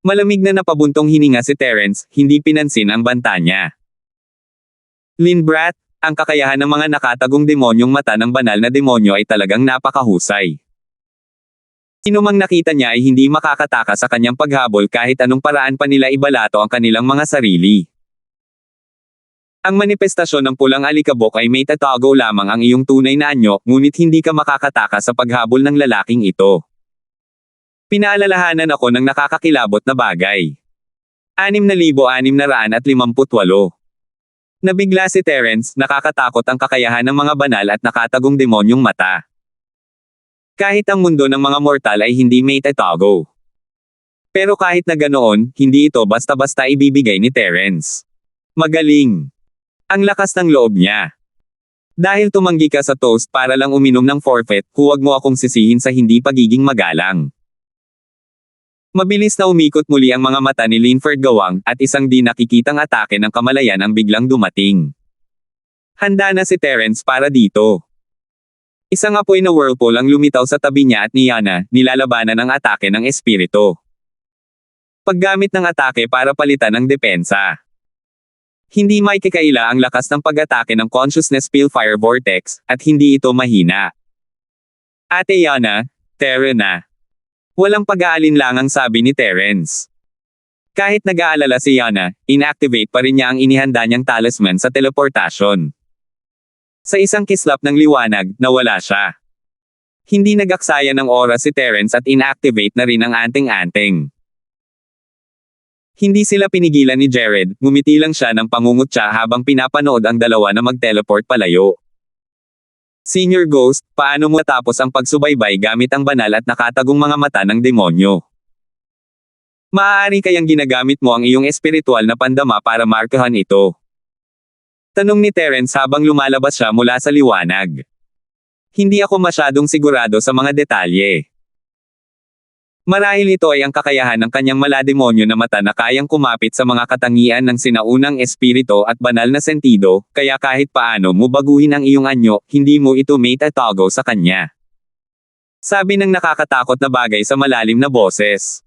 Malamig na napabuntong hininga si Terence, hindi pinansin ang banta niya. Linbrat, ang kakayahan ng mga nakatagong demonyong mata ng banal na demonyo ay talagang napakahusay. Sinumang nakita niya ay hindi makakataka sa kanyang paghabol kahit anong paraan pa nila ibalato ang kanilang mga sarili. Ang manifestasyon ng pulang alikabok ay may tatago lamang ang iyong tunay na anyo, ngunit hindi ka makakataka sa paghabol ng lalaking ito. Pinaalalahanan ako ng nakakakilabot na bagay. 6,658. Nabigla si Terence, nakakatakot ang kakayahan ng mga banal at nakatagong demonyong mata. Kahit ang mundo ng mga mortal ay hindi may tatago. Pero kahit na ganoon, hindi ito basta-basta ibibigay ni Terence. Magaling. Ang lakas ng loob niya. Dahil tumanggi ka sa toast para lang uminom ng forfeit, huwag mo akong sisihin sa hindi pagiging magalang. Mabilis na umikot muli ang mga mata ni Linford Gawang, at isang di nakikitang atake ng kamalayan ang biglang dumating. Handa na si Terence para dito. Isang apoy na whirlpool ang lumitaw sa tabi niya at ni Yana, nilalabanan ang atake ng espiritu. Paggamit ng atake para palitan ang depensa. Hindi maikikaila ang lakas ng pag-atake ng Consciousness Spellfire Vortex, at hindi ito mahina. Ate Yana, Terra na. Walang pag-aalinlangang sabi ni Terence. Kahit nag-aalala si Yana, inactivate pa rin niya ang inihanda niyang talisman sa teleportasyon. Sa isang kislap ng liwanag, nawala siya. Hindi nag-aksaya ng oras si Terence at inactivate na rin ang anting-anting. Hindi sila pinigilan ni Jared, ngumiti lang siya ng pangungutya habang pinapanood ang dalawa na mag-teleport palayo. Senior Ghost, paano mo natapos ang pagsubaybay gamit ang banal at nakatagong mga mata ng demonyo? Maaari kayang ginagamit mo ang iyong espiritual na pandama para markahan ito? Tanong ni Terence habang lumalabas siya mula sa liwanag. Hindi ako masyadong sigurado sa mga detalye. Marahil ito ay ang kakayahan ng kanyang malademonyo na mata na kayang kumapit sa mga katangian ng sinaunang espiritu at banal na sentido, kaya kahit paano mo baguhin ang iyong anyo, hindi mo ito maitatago sa kanya. Sabi ng nakakatakot na bagay sa malalim na boses.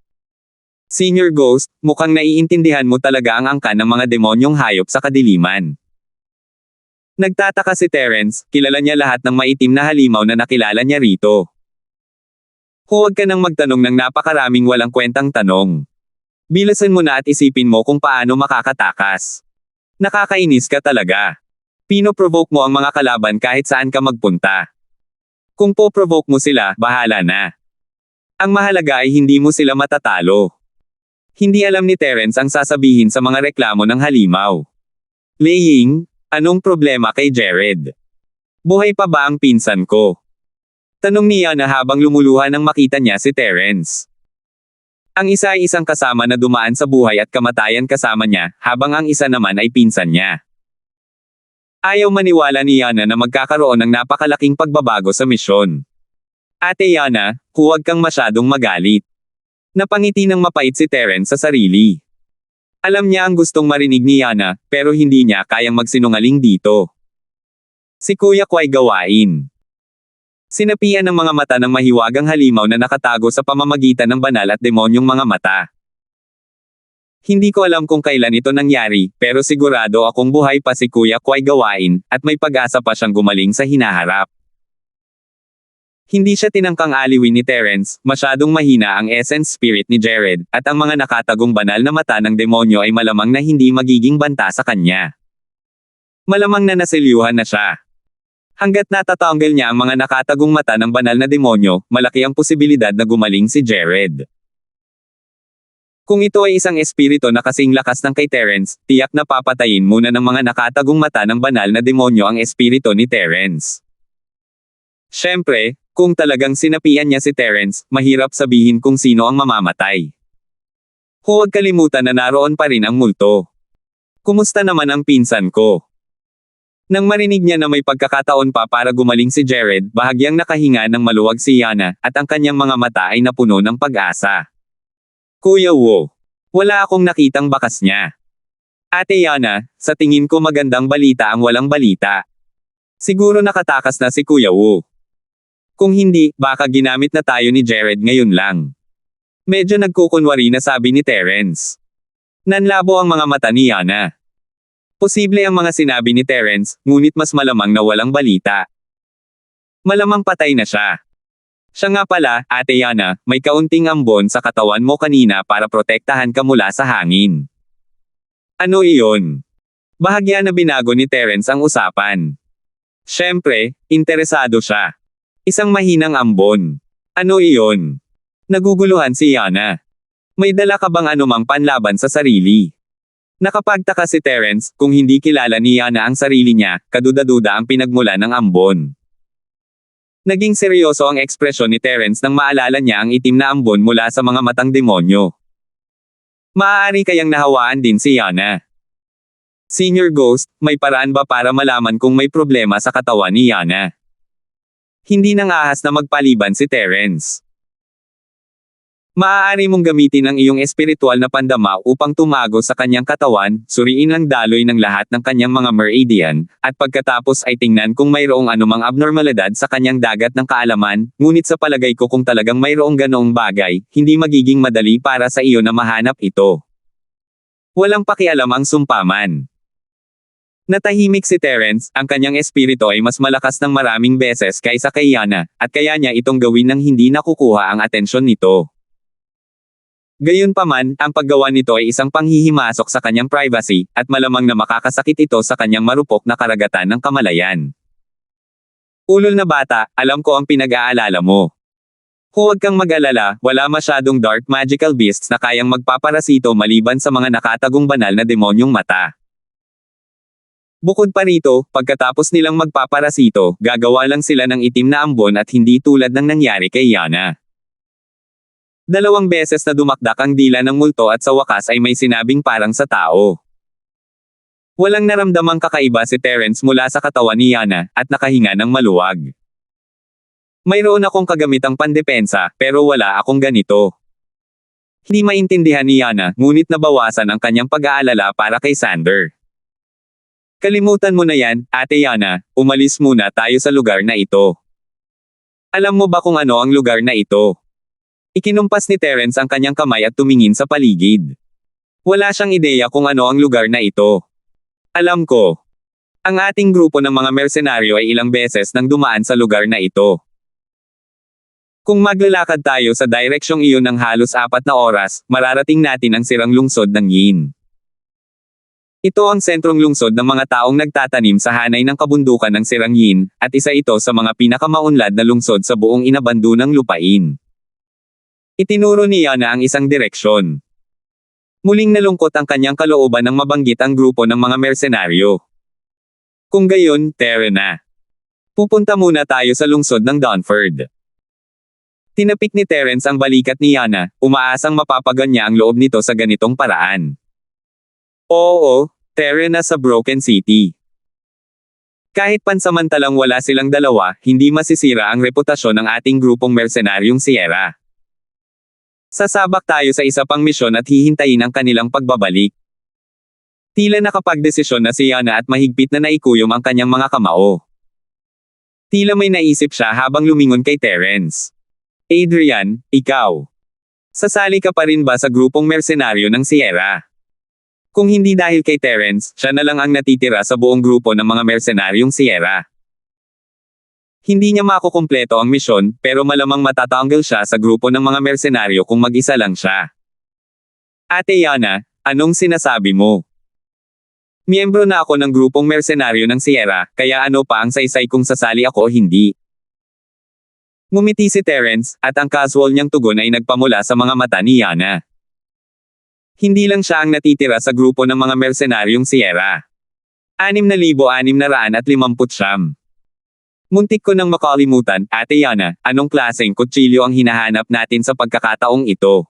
Senior Ghost, mukhang naiintindihan mo talaga ang angkan ng mga demonyong hayop sa kadiliman. Nagtataka si Terence, kilala niya lahat ng maitim na halimaw na nakilala niya rito. Huwag ka nang magtanong ng napakaraming walang kwentang tanong. Bilasan mo na at isipin mo kung paano makakatakas. Nakakainis ka talaga. Pino-provoke mo ang mga kalaban kahit saan ka magpunta. Kung po-provoke mo sila, bahala na. Ang mahalaga ay hindi mo sila matatalo. Hindi alam ni Terence ang sasabihin sa mga reklamo ng halimaw. Laying, anong problema kay Jared? Buhay pa ba ang pinsan ko? Tanong niya na habang lumuluha nang makita niya si Terence. Ang isa ay isang kasama na dumaan sa buhay at kamatayan kasama niya, habang ang isa naman ay pinsan niya. Ayaw maniwala ni Yana na magkakaroon ng napakalaking pagbabago sa misyon. Ate Yana, huwag kang masyadong magalit. Napangiti ng mapait si Terence sa sarili. Alam niya ang gustong marinig ni Yana, pero hindi niya kayang magsinungaling dito. Si Kuya Kwai gawain. Sinapian ng mga mata ng mahiwagang halimaw na nakatago sa pamamagitan ng banal at demonyong mga mata. Hindi ko alam kung kailan ito nangyari, pero sigurado akong buhay pa si Kuya Kwai gawain, at may pag-asa pa siyang gumaling sa hinaharap. Hindi siya tinangkang aliwin ni Terence, masyadong mahina ang essence spirit ni Jared, at ang mga nakatagong banal na mata ng demonyo ay malamang na hindi magiging banta sa kanya. Malamang na naselyuhan na siya. Hanggat natatanggal niya ang mga nakatagong mata ng banal na demonyo, malaki ang posibilidad na gumaling si Jared. Kung ito ay isang espiritu na kasing lakas ng kay Terence, tiyak na papatayin muna ng mga nakatagong mata ng banal na demonyo ang espiritu ni Terence. Siyempre, kung talagang sinapian niya si Terence, mahirap sabihin kung sino ang mamamatay. Huwag kalimutan na naroon pa rin ang multo. Kumusta naman ang pinsan ko? Nang marinig niya na may pagkakataon pa para gumaling si Jared, bahagyang nakahinga ng maluwag si Yana, at ang kanyang mga mata ay napuno ng pag-asa. Kuya Wu. Wala akong nakitang bakas niya. Ate Yana, sa tingin ko magandang balita ang walang balita. Siguro nakatakas na si Kuya Wu. Kung hindi, baka ginamit na tayo ni Jared ngayon lang. Medyo nagkukunwari na sabi ni Terence. Nanlabo ang mga mata ni Yana. Posible ang mga sinabi ni Terence, ngunit mas malamang na walang balita. Malamang patay na siya. Siya nga pala, Ate Yana, may kaunting ambon sa katawan mo kanina para protektahan ka mula sa hangin. Ano iyon? Bahagya na binago ni Terence ang usapan. Siyempre, interesado siya. Isang mahinang ambon. Ano iyon? Naguguluhan si Yana. May dala ka bang anumang panlaban sa sarili? Nakapagtaka si Terence, kung hindi kilala ni Yana ang sarili niya, kaduda-duda ang pinagmula ng ambon. Naging seryoso ang ekspresyon ni Terence nang maalala niya ang itim na ambon mula sa mga matang demonyo. Maaari kayang nahawaan din si Yana. Senior Ghost, may paraan ba para malaman kung may problema sa katawan ni Yana? Hindi nang ahas na magpaliban si Terence. Maaari mong gamitin ang iyong espiritual na pandama upang tumago sa kanyang katawan, suriin ang daloy ng lahat ng kanyang mga meridian, at pagkatapos ay tingnan kung mayroong anumang abnormalidad sa kanyang dagat ng kaalaman, ngunit sa palagay ko kung talagang mayroong ganoong bagay, hindi magiging madali para sa iyo na mahanap ito. Walang pakialam ang sumpaman. Natahimik si Terence, ang kanyang espiritu ay mas malakas ng maraming beses kaysa kay Yana, at kaya niya itong gawin nang hindi nakukuha ang atensyon nito. Gayunpaman, ang paggawa nito ay isang panghihimasok sa kanyang privacy, at malamang na makakasakit ito sa kanyang marupok na karagatan ng kamalayan. Ulol na bata, alam ko ang pinag-aalala mo. Huwag kang mag-alala, wala masyadong dark magical beasts na kayang magpaparasito maliban sa mga nakatagong banal na demonyong mata. Bukod pa rito, pagkatapos nilang magpaparasito, gagawa lang sila ng itim na ambon at hindi tulad ng nangyari kay Yana. 2 beses na dumakdak ang dila ng multo at sa wakas ay may sinabing parang sa tao. Walang naramdamang kakaiba si Terence mula sa katawan ni Yana, at nakahinga ng maluwag. Mayroon akong kagamitang pandepensa, pero wala akong ganito. Hindi maintindihan ni Yana, ngunit nabawasan ang kanyang pag-aalala para kay Sander. Kalimutan mo na yan, Ate Yana, umalis muna tayo sa lugar na ito. Alam mo ba kung ano ang lugar na ito? Ikinumpas ni Terence ang kanyang kamay at tumingin sa paligid. Wala siyang ideya kung ano ang lugar na ito. Alam ko. Ang ating grupo ng mga mersenaryo ay ilang beses nang dumaan sa lugar na ito. Kung maglalakad tayo sa direksyong iyon ng halos 4 na oras, mararating natin ang sirang lungsod ng Yin. Ito ang sentrong lungsod ng mga taong nagtatanim sa hanay ng kabundukan ng Sirang Yin, at isa ito sa mga pinakamaunlad na lungsod sa buong inabandunang lupain. Itinuro ni Yana ang isang direksyon. Muling nalungkot ang kanyang kalooban nang mabanggit ang grupo ng mga mersenaryo. Kung gayon, tara na. Pupunta muna tayo sa lungsod ng Dunford. Tinapik ni Terence ang balikat ni Yana, umaasang mapapagan niya ang loob nito sa ganitong paraan. Oo, tara na sa Broken City. Kahit pansamantalang wala silang dalawa, hindi masisira ang reputasyon ng ating grupong mersenaryong Sierra. Sasabak tayo sa isa pang misyon at hihintayin ang kanilang pagbabalik. Tila nakapagdesisyon na si Yana at mahigpit na naikuyom ang kanyang mga kamao. Tila may naisip siya habang lumingon kay Terence. Adrian, ikaw. Sasali ka pa rin ba sa grupong mersenaryo ng Sierra? Kung hindi dahil kay Terence, siya na lang ang natitira sa buong grupo ng mga mersenaryong Sierra. Hindi niya makukumpleto ang misyon, pero malamang matatanggal siya sa grupo ng mga mersenaryo kung mag-isa lang siya. Ate Yana, anong sinasabi mo? Miyembro na ako ng grupong mersenaryo ng Sierra, kaya ano pa ang saysay kung sasali ako o hindi? Ngumiti si Terence, at ang casual niyang tugon ay nagpamula sa mga mata ni Yana. Hindi lang siya ang natitira sa grupo ng mga mersenaryong Sierra. 6,659. Muntik ko nang makalimutan, Ate Yana, anong klaseng kutsilyo ang hinahanap natin sa pagkakataong ito?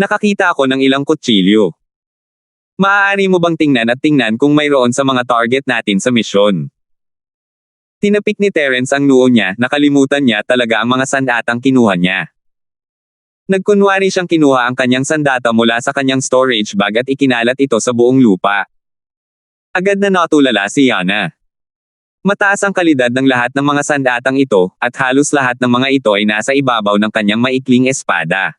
Nakakita ako ng ilang kutsilyo. Maaari mo bang tingnan kung mayroon sa mga target natin sa misyon? Tinapik ni Terence ang noo niya, nakalimutan niya talaga ang mga sandatang kinuha niya. Nagkunwari siyang kinuha ang kanyang sandata mula sa kanyang storage bag at ikinalat ito sa buong lupa. Agad na natulala si Yana. Mataas ang kalidad ng lahat ng mga sandatang ito, at halos lahat ng mga ito ay nasa ibabaw ng kanyang maikling espada.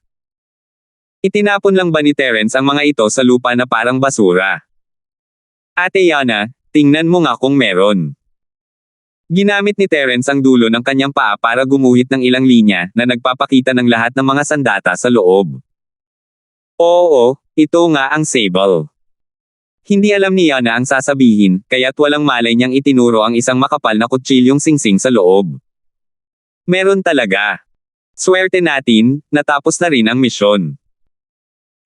Itinapon lang ba ni Terence ang mga ito sa lupa na parang basura? Ate Yana, tingnan mo nga kung meron. Ginamit ni Terence ang dulo ng kanyang paa para gumuhit ng ilang linya na nagpapakita ng lahat ng mga sandata sa loob. Oo, ito nga ang sable. Hindi alam ni Yana ang sasabihin, kaya't walang malay niyang itinuro ang isang makapal na kutsilyong singsing sa loob. Meron talaga. Swerte natin, natapos na rin ang misyon.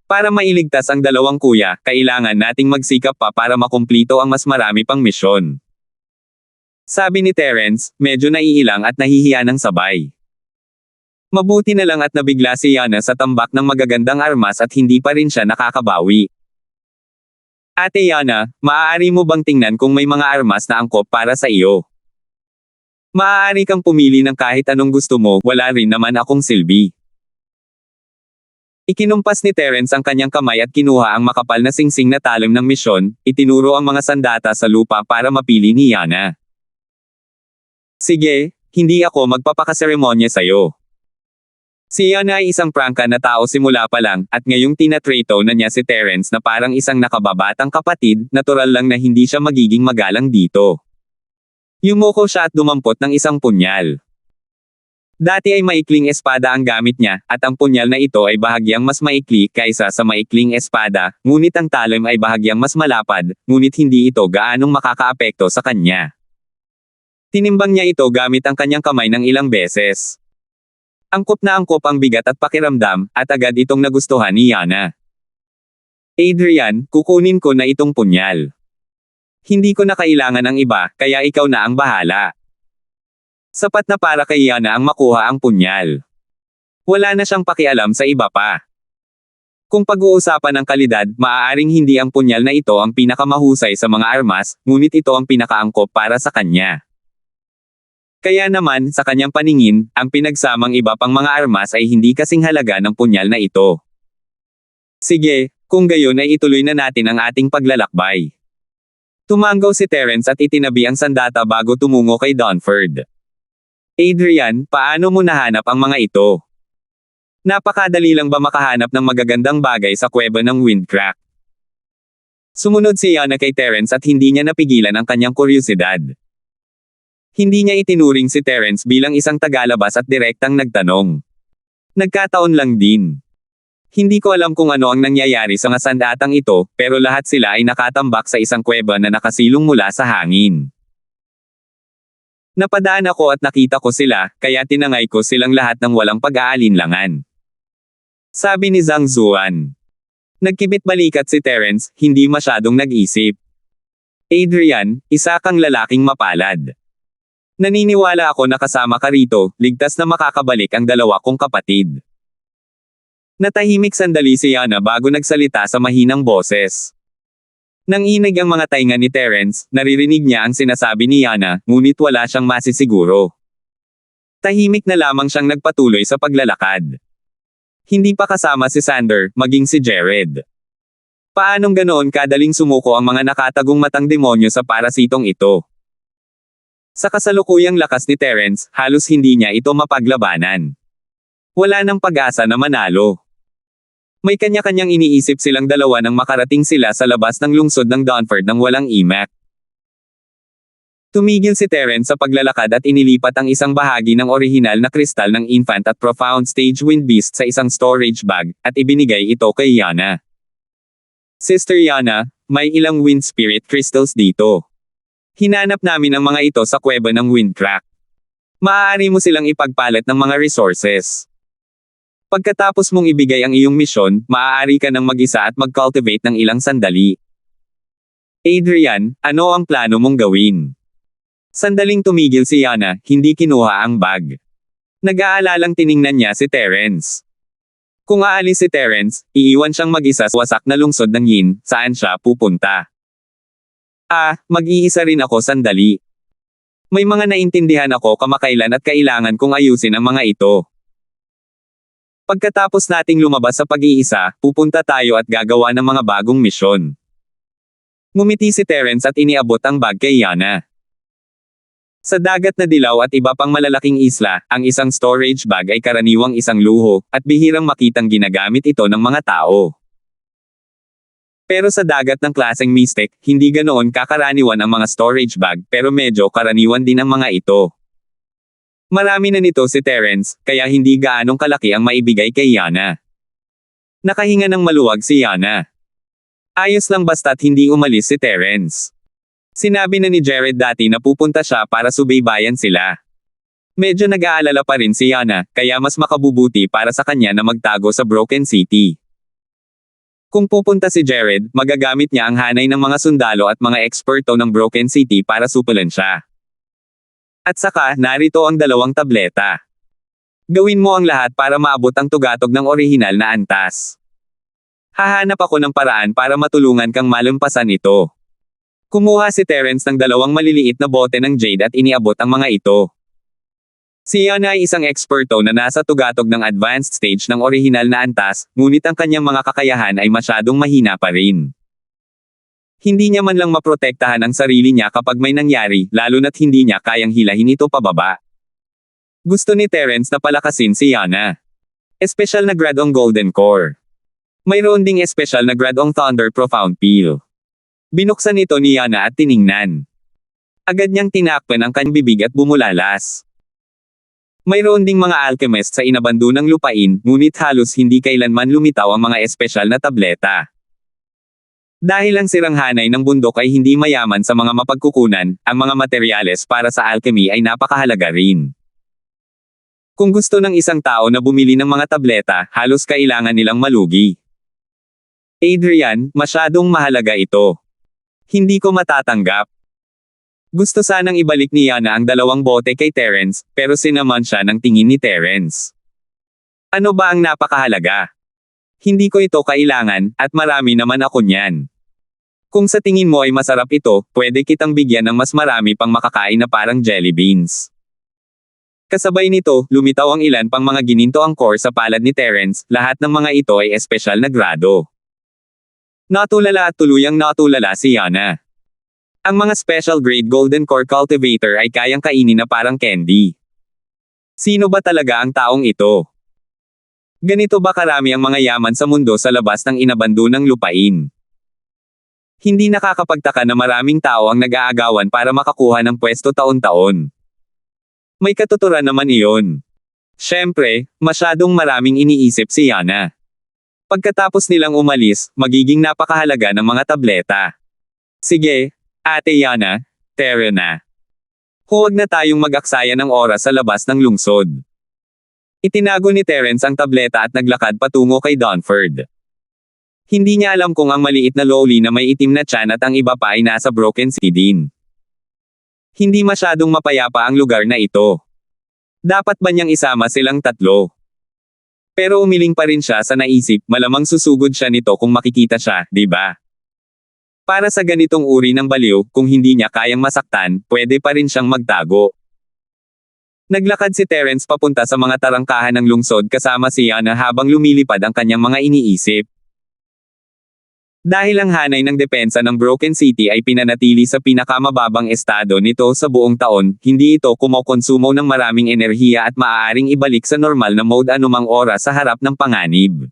Para mailigtas ang dalawang kuya, kailangan nating magsikap pa para makumplito ang mas marami pang misyon. Sabi ni Terence, medyo naiilang at nahihiya ng sabay. Mabuti na lang at nabigla si Yana sa tambak ng magagandang armas at hindi pa rin siya nakakabawi. Ate Yana, maaari mo bang tingnan kung may mga armas na angkop para sa iyo? Maaari kang pumili ng kahit anong gusto mo, wala rin naman akong silbi. Ikinumpas ni Terence ang kanyang kamay at kinuha ang makapal na singsing na talim ng misyon, itinuro ang mga sandata sa lupa para mapili ni Yana. Sige, hindi ako magpapakaseremonya sa'yo. Si Yana ay isang prangka na tao simula pa lang, at ngayong tinatrato na niya si Terence na parang isang nakababatang kapatid, natural lang na hindi siya magiging magalang dito. Yumuko siya at dumampot ng isang punyal. Dati ay maikling espada ang gamit niya, at ang punyal na ito ay bahagyang mas maikli kaysa sa maikling espada, ngunit ang talim ay bahagyang mas malapad, ngunit hindi ito gaanong makakaapekto sa kanya. Tinimbang niya ito gamit ang kanyang kamay ng ilang beses. Angkop na angkop ang bigat at pakiramdam, at agad itong nagustuhan ni Yana. Adrian, kukunin ko na itong punyal. Hindi ko na kailangan ng iba, kaya ikaw na ang bahala. Sapat na para kay Yana ang makuha ang punyal. Wala na siyang pakialam sa iba pa. Kung pag-uusapan ng kalidad, maaaring hindi ang punyal na ito ang pinakamahusay sa mga armas, ngunit ito ang pinakaangkop para sa kanya. Kaya naman, sa kanyang paningin, ang pinagsamang iba pang mga armas ay hindi kasing halaga ng punyal na ito. Sige, kung gayon ay ituloy na natin ang ating paglalakbay. Tumanggaw si Terence at itinabi ang sandata bago tumungo kay Dunford. Adrian, paano mo nahanap ang mga ito? Napakadali lang ba makahanap ng magagandang bagay sa kuweba ng Windcrack? Sumunod si Yana kay Terence at hindi niya napigilan ang kanyang kuryosidad. Hindi niya itinuring si Terence bilang isang tagalabas at direktang nagtanong. Nagkataon lang din. Hindi ko alam kung ano ang nangyayari sa mga sandatang ito, pero lahat sila ay nakatambak sa isang kuweba na nakasilong mula sa hangin. Napadaan ako at nakita ko sila, kaya tinangay ko silang lahat ng walang pag-aalinlangan. Sabi ni Zhang Zuan. Nagkibit balikat si Terence, hindi masyadong nag-isip. Adrian, isa kang lalaking mapalad. Naniniwala ako na kasama ka rito, ligtas na makakabalik ang dalawa kong kapatid. Natahimik sandali si Yana bago nagsalita sa mahinang boses. Nang inig ang mga tainga ni Terence, naririnig niya ang sinasabi ni Yana, ngunit wala siyang masisiguro. Tahimik na lamang siyang nagpatuloy sa paglalakad. Hindi pa kasama si Sander, maging si Jared. Paanong ganoon kadaling sumuko ang mga nakatagong matang demonyo sa parasitong ito? Sa kasalukuyang lakas ni Terence, halos hindi niya ito mapaglabanan. Wala nang pag-asa na manalo. May kanya-kanyang iniisip silang dalawa nang makarating sila sa labas ng lungsod ng Dunford nang walang imak. Tumigil si Terence sa paglalakad at inilipat ang isang bahagi ng orihinal na kristal ng Infant at Profound Stage Wind Beast sa isang storage bag, at ibinigay ito kay Yana. Sister Yana, may ilang Wind Spirit Crystals dito. Hinanap namin ang mga ito sa kuweba ng Windcrack. Maaari mo silang ipagpalit ng mga resources. Pagkatapos mong ibigay ang iyong misyon, maaari ka nang mag-isa at mag-cultivate ng ilang sandali. Adrian, ano ang plano mong gawin? Sandaling tumigil si Yana, hindi kinuha ang bag. Nag-aalalang tiningnan niya si Terence. Kung aalis si Terence, iiwan siyang mag-isa sa wasak na lungsod ng Yin, saan siya pupunta? Mag-iisa rin ako sandali. May mga naintindihan ako kamakailan at kailangan kong ayusin ang mga ito. Pagkatapos nating lumabas sa pag-iisa, pupunta tayo at gagawa ng mga bagong misyon. Ngumiti si Terence at iniabot ang bag kay Yana. Sa dagat na dilaw at iba pang malalaking isla, ang isang storage bag ay karaniwang isang luho, at bihirang makitang ginagamit ito ng mga tao. Pero sa dagat ng klaseng Mystic, hindi ganoon kakaraniwan ang mga storage bag, pero medyo karaniwan din ang mga ito. Marami na nito si Terence, kaya hindi gaanong kalaki ang maibigay kay Yana. Nakahinga ng maluwag si Yana. Ayos lang basta't hindi umalis si Terence. Sinabi na ni Jared dati na pupunta siya para subaybayan sila. Medyo nag-aalala pa rin si Yana, kaya mas makabubuti para sa kanya na magtago sa Broken City. Kung pupunta si Jared, magagamit niya ang hanay ng mga sundalo at mga eksperto ng Broken City para supulan siya. At saka, narito ang 2 tableta. Gawin mo ang lahat para maabot ang tugatog ng orihinal na antas. Hahanap ako ng paraan para matulungan kang malampasan ito. Kumuha si Terence ng 2 maliliit na bote ng jade at iniabot ang mga ito. Si Yana ay isang eksperto na nasa tugatog ng advanced stage ng orihinal na antas, ngunit ang kanyang mga kakayahan ay masyadong mahina pa rin. Hindi niya man lang maprotektahan ang sarili niya kapag may nangyari, lalo na't hindi niya kayang hilahin ito pababa. Gusto ni Terence na palakasin si Yana. Espesyal na grad ang Golden Core. Mayroon ding espesyal na grad ang Thunder Profound Peel. Binuksan ito ni Yana at tiningnan. Agad niyang tinakpan ang kanyang bibig at bumulalas. Mayroon ding mga alchemist sa inabando ng lupain, ngunit halos hindi kailanman lumitaw ang mga espesyal na tableta. Dahil ang sirang hanay ng bundok ay hindi mayaman sa mga mapagkukunan, ang mga materyales para sa alchemy ay napakahalaga rin. Kung gusto ng isang tao na bumili ng mga tableta, halos kailangan nilang malugi. Adrian, masyadong mahalaga ito. Hindi ko matatanggap. Gusto sanang ibalik ni Yana ang 2 bote kay Terence, pero sinaman siya ng tingin ni Terence. Ano ba ang napakahalaga? Hindi ko ito kailangan, at marami naman ako niyan. Kung sa tingin mo ay masarap ito, pwede kitang bigyan ng mas marami pang makakain na parang jelly beans. Kasabay nito, lumitaw ang ilan pang mga ginintoang core sa palad ni Terence, lahat ng mga ito ay espesyal na grado. Natulala at tuluyang natulala si Yana. Ang mga special grade Golden Core Cultivator ay kayang kainin na parang candy. Sino ba talaga ang taong ito? Ganito ba karami ang mga yaman sa mundo sa labas ng inabando ng lupain? Hindi nakakapagtaka na maraming tao ang nag-aagawan para makakuha ng pwesto taon-taon. May katuturan naman iyon. Siyempre, masyadong maraming iniisip si Yana. Pagkatapos nilang umalis, magiging napakahalaga ng mga tableta. Sige, Ate Yana, tara na. Huwag na tayong mag-aksaya ng oras sa labas ng lungsod. Itinago ni Terence ang tableta at naglakad patungo kay Dunford. Hindi niya alam kung ang maliit na lowly na may itim na tiyan at ang iba pa ay nasa Broken City din. Hindi masyadong mapayapa ang lugar na ito. Dapat ba niyang isama silang 3? Pero umiling pa rin siya sa naisip, malamang susugod siya nito kung makikita siya, di ba? Para sa ganitong uri ng baliw, kung hindi niya kayang masaktan, pwede pa rin siyang magtago. Naglakad si Terence papunta sa mga tarangkahan ng lungsod kasama si Yana habang lumilipad ang kanyang mga iniisip. Dahil ang hanay ng depensa ng Broken City ay pinanatili sa pinakamababang estado nito sa buong taon, hindi ito kumokonsumo ng maraming enerhiya at maaaring ibalik sa normal na mode anumang oras sa harap ng panganib.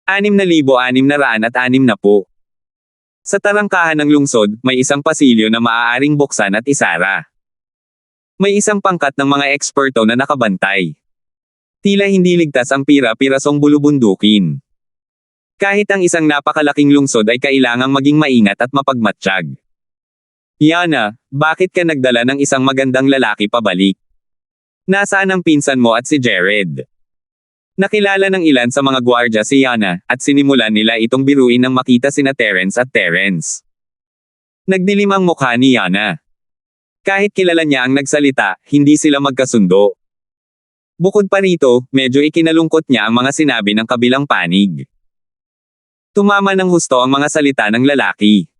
6,660. Sa tarangkahan ng lungsod, may isang pasilyo na maaaring buksan at isara. May isang pangkat ng mga eksperto na nakabantay. Tila hindi ligtas ang pira-pirasong bulubundukin. Kahit ang isang napakalaking lungsod ay kailangang maging maingat at mapagmatsyag. Yana, bakit ka nagdala ng isang magandang lalaki pabalik? Nasaan ang pinsan mo at si Jared? Nakilala ng ilan sa mga gwardya si Yana, at sinimulan nila itong biruin nang makita sina Terence at Terence. Nagdilim ang mukha ni Yana. Kahit kilala niya ang nagsalita, hindi sila magkasundo. Bukod pa rito, medyo ikinalungkot niya ang mga sinabi ng kabilang panig. Tumama ng husto ang mga salita ng lalaki.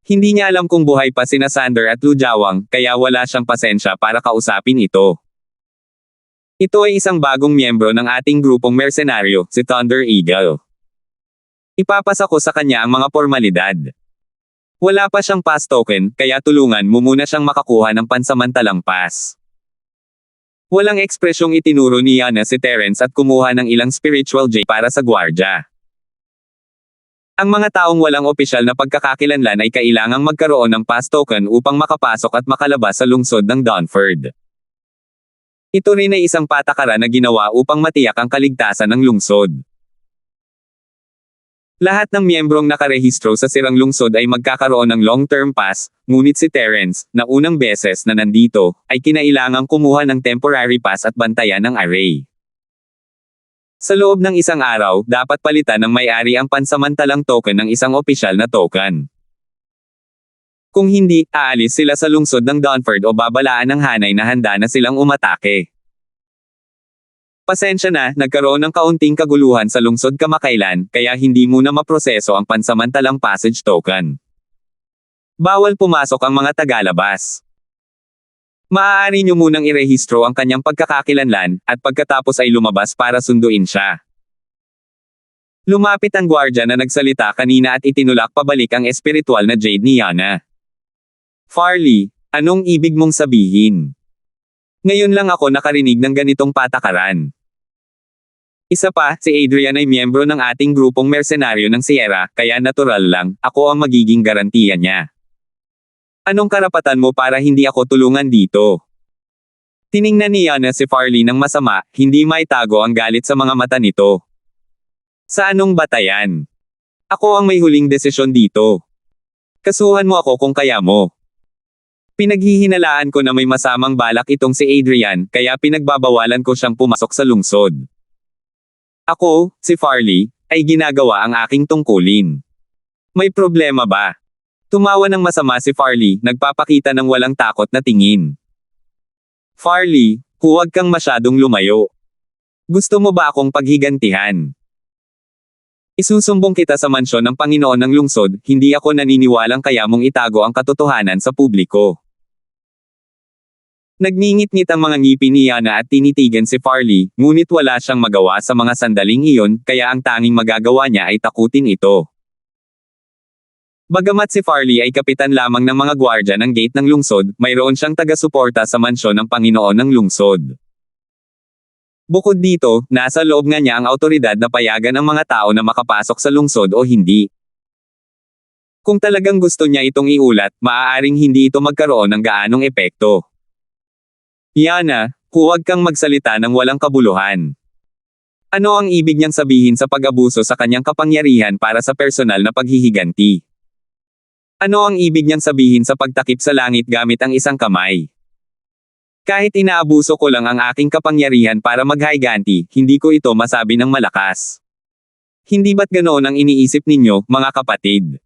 Hindi niya alam kung buhay pa sina Sander at Lujawang, kaya wala siyang pasensya para kausapin ito. Ito ay isang bagong miyembro ng ating grupong mersenaryo, si Thunder Eagle. Ipapasa ko sa kanya ang mga formalidad. Wala pa siyang pass token, kaya tulungan mo muna siyang makakuha ng pansamantalang pass. Walang ekspresyong itinuro ni Yana si Terence at kumuha ng ilang spiritual J para sa gwardya. Ang mga taong walang opisyal na pagkakakilanlan ay kailangang magkaroon ng pass token upang makapasok at makalabas sa lungsod ng Dunford. Ito rin ay isang patakaran na ginawa upang matiyak ang kaligtasan ng lungsod. Lahat ng miyembrong nakarehistro sa sirang lungsod ay magkakaroon ng long-term pass, ngunit si Terence, na unang beses na nandito, ay kinailangang kumuha ng temporary pass at bantayan ng array. Sa loob ng isang araw, dapat palitan ng may-ari ang pansamantalang token ng isang opisyal na token. Kung hindi, aalis sila sa lungsod ng Dunford o babalaan ng hanay na handa na silang umatake. Pasensya na, nagkaroon ng kaunting kaguluhan sa lungsod kamakailan, kaya hindi muna maproseso ang pansamantalang passage token. Bawal pumasok ang mga tagalabas. Maaari niyo munang irehistro ang kanyang pagkakakilanlan, at pagkatapos ay lumabas para sunduin siya. Lumapit ang gwardya na nagsalita kanina at itinulak pabalik ang espiritual na jade ni Yana. Farley, anong ibig mong sabihin? Ngayon lang ako nakarinig ng ganitong patakaran. Isa pa, si Adrian ay miyembro ng ating grupong mersenaryo ng Sierra, kaya natural lang, ako ang magiging garantiya niya. Anong karapatan mo para hindi ako tulungan dito? Tiningnan ni Yana si Farley ng masama, hindi maitago ang galit sa mga mata nito. Sa anong batayan? Ako ang may huling desisyon dito. Kasuhan mo ako kung kaya mo. Pinaghihinalaan ko na may masamang balak itong si Adrian, kaya pinagbabawalan ko siyang pumasok sa lungsod. Ako, si Farley, ay ginagawa ang aking tungkulin. May problema ba? Tumawa ng masama si Farley, nagpapakita ng walang takot na tingin. Farley, huwag kang masyadong lumayo. Gusto mo ba akong paghigantihan? Isusumbong kita sa mansyon ng Panginoon ng lungsod, hindi ako naniniwalang kaya mong itago ang katotohanan sa publiko. Nagngingit-ngit ang mga ngipin ni Yana at tinitigan si Farley, ngunit wala siyang magawa sa mga sandaling iyon, kaya ang tanging magagawa niya ay takutin ito. Bagamat si Farley ay kapitan lamang ng mga gwardya ng gate ng lungsod, mayroon siyang taga-suporta sa mansyon ng Panginoon ng lungsod. Bukod dito, nasa loob nga niya ang awtoridad na payagan ang mga tao na makapasok sa lungsod o hindi. Kung talagang gusto niya itong iulat, maaaring hindi ito magkaroon ng gaanong epekto. Yana, huwag kang magsalita ng walang kabuluhan. Ano ang ibig niyang sabihin sa pag-abuso sa kanyang kapangyarihan para sa personal na paghihiganti? Ano ang ibig niyang sabihin sa pagtakip sa langit gamit ang isang kamay? Kahit inaabuso ko lang ang aking kapangyarihan para maghiganti, hindi ko ito masabi ng malakas. Hindi ba't ganoon ang iniisip ninyo, mga kapatid?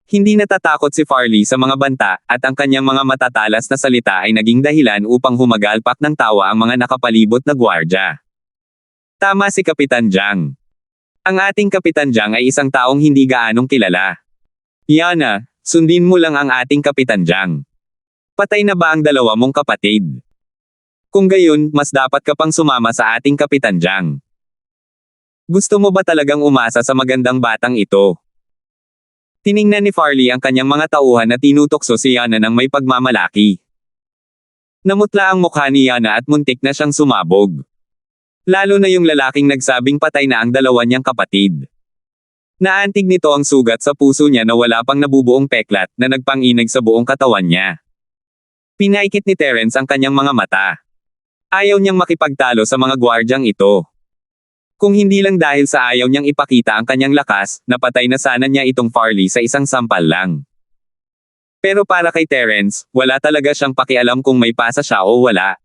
Hindi natatakot si Farley sa mga banta, at ang kanyang mga matatalas na salita ay naging dahilan upang humagalpak ng tawa ang mga nakapalibot na gwardya. Tama si Kapitan Jiang. Ang ating Kapitan Jiang ay isang taong hindi gaanong kilala. Yana, sundin mo lang ang ating Kapitan Jiang. Patay na ba ang dalawa mong kapatid? Kung gayon, mas dapat ka pang sumama sa ating Kapitan Jiang. Gusto mo ba talagang umasa sa magandang batang ito? Tiningnan ni Farley ang kanyang mga tauhan na tinutokso si Yana ng may pagmamalaki. Namutla ang mukha ni Yana at muntik na siyang sumabog. Lalo na yung lalaking nagsabing patay na ang dalawa niyang kapatid. Naantig nito ang sugat sa puso niya na wala pang nabubuong peklat na nagpanginig sa buong katawan niya. Pinaikit ni Terence ang kanyang mga mata. Ayaw niyang makipagtalo sa mga gwardyang ito. Kung hindi lang dahil sa ayaw niyang ipakita ang kanyang lakas, napatay na sana niya itong Farley sa isang sampal lang. Pero para kay Terence, wala talaga siyang pakialam kung may pasa siya o wala.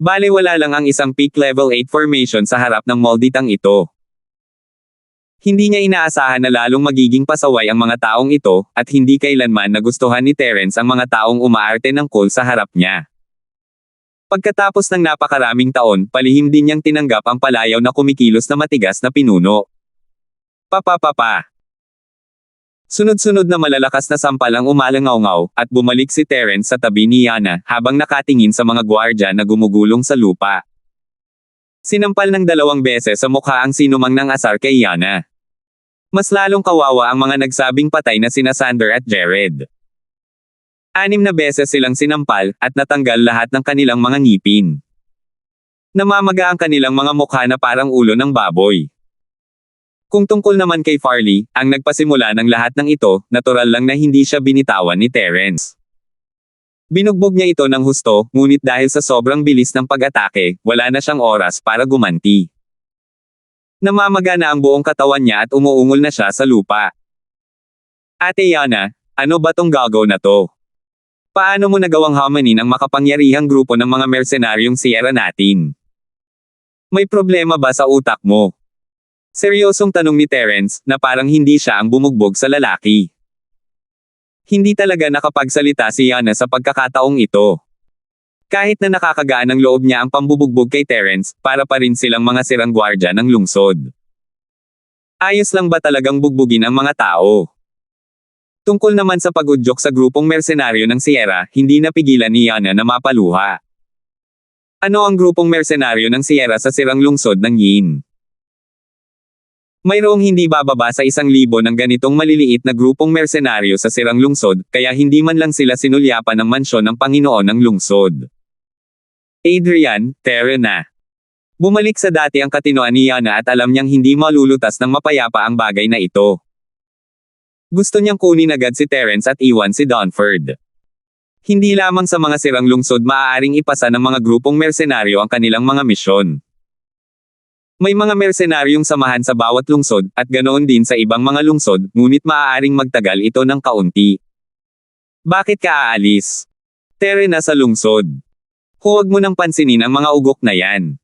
Bale wala lang ang isang peak level 8 formation sa harap ng molditang ito. Hindi niya inaasahan na lalong magiging pasaway ang mga taong ito, at hindi kailanman nagustuhan ni Terence ang mga taong umaarte ng cool sa harap niya. Pagkatapos ng napakaraming taon, palihim din niyang tinanggap ang palayaw na kumikilos na matigas na pinuno. Papapapa. Sunod-sunod na malalakas na sampal ang umalangaw-ngaw, at bumalik si Terence sa tabi ni Yana, habang nakatingin sa mga gwardya na gumugulong sa lupa. Sinampal ng 2 beses sa mukha ang sinumang nang asar kay Yana. Mas lalong kawawa ang mga nagsabing patay na sina Sander at Jared. 6 na beses silang sinampal, at natanggal lahat ng kanilang mga ngipin. Namamaga ang kanilang mga mukha na parang ulo ng baboy. Kung tungkol naman kay Farley, ang nagpasimula ng lahat ng ito, natural lang na hindi siya binitawan ni Terence. Binugbog niya ito ng husto, ngunit dahil sa sobrang bilis ng pag-atake, wala na siyang oras para gumanti. Namamaga na ang buong katawan niya at umuungol na siya sa lupa. Ate Yana, ano ba tong gagaw na to? Paano mo nagawang hamanin ang makapangyarihang grupo ng mga mersenaryong Sierra natin? May problema ba sa utak mo? Seryosong tanong ni Terence, na parang hindi siya ang bumugbog sa lalaki. Hindi talaga nakapagsalita si Yana sa pagkakataong ito. Kahit na nakakagaan ng loob niya ang pambubugbog kay Terence, para pa rin silang mga sirang gwardya ng lungsod. Ayos lang ba talagang bugbugin ang mga tao? Tungkol naman sa pag-udyok sa grupong mersenaryo ng Sierra, hindi napigilan ni Yana na mapaluha. Ano ang grupong mersenaryo ng Sierra sa sirang lungsod ng Yin? Mayroong hindi bababa sa 1,000 ng ganitong maliliit na grupong mersenaryo sa sirang lungsod, kaya hindi man lang sila sinulyapan ng mansyon ng Panginoon ng lungsod. Adrian, Terena. Bumalik sa dati ang katinoan ni Yana at alam niyang hindi malulutas ng mapayapa ang bagay na ito. Gusto niyang kunin agad si Terence at iwan si Donford. Hindi lamang sa mga sirang lungsod maaaring ipasa ng mga grupong mersenaryo ang kanilang mga misyon. May mga mersenaryong samahan sa bawat lungsod, at ganoon din sa ibang mga lungsod, ngunit maaaring magtagal ito ng kaunti. Bakit ka aalis? Terena sa lungsod. Huwag mo nang pansinin ang mga ugok na yan.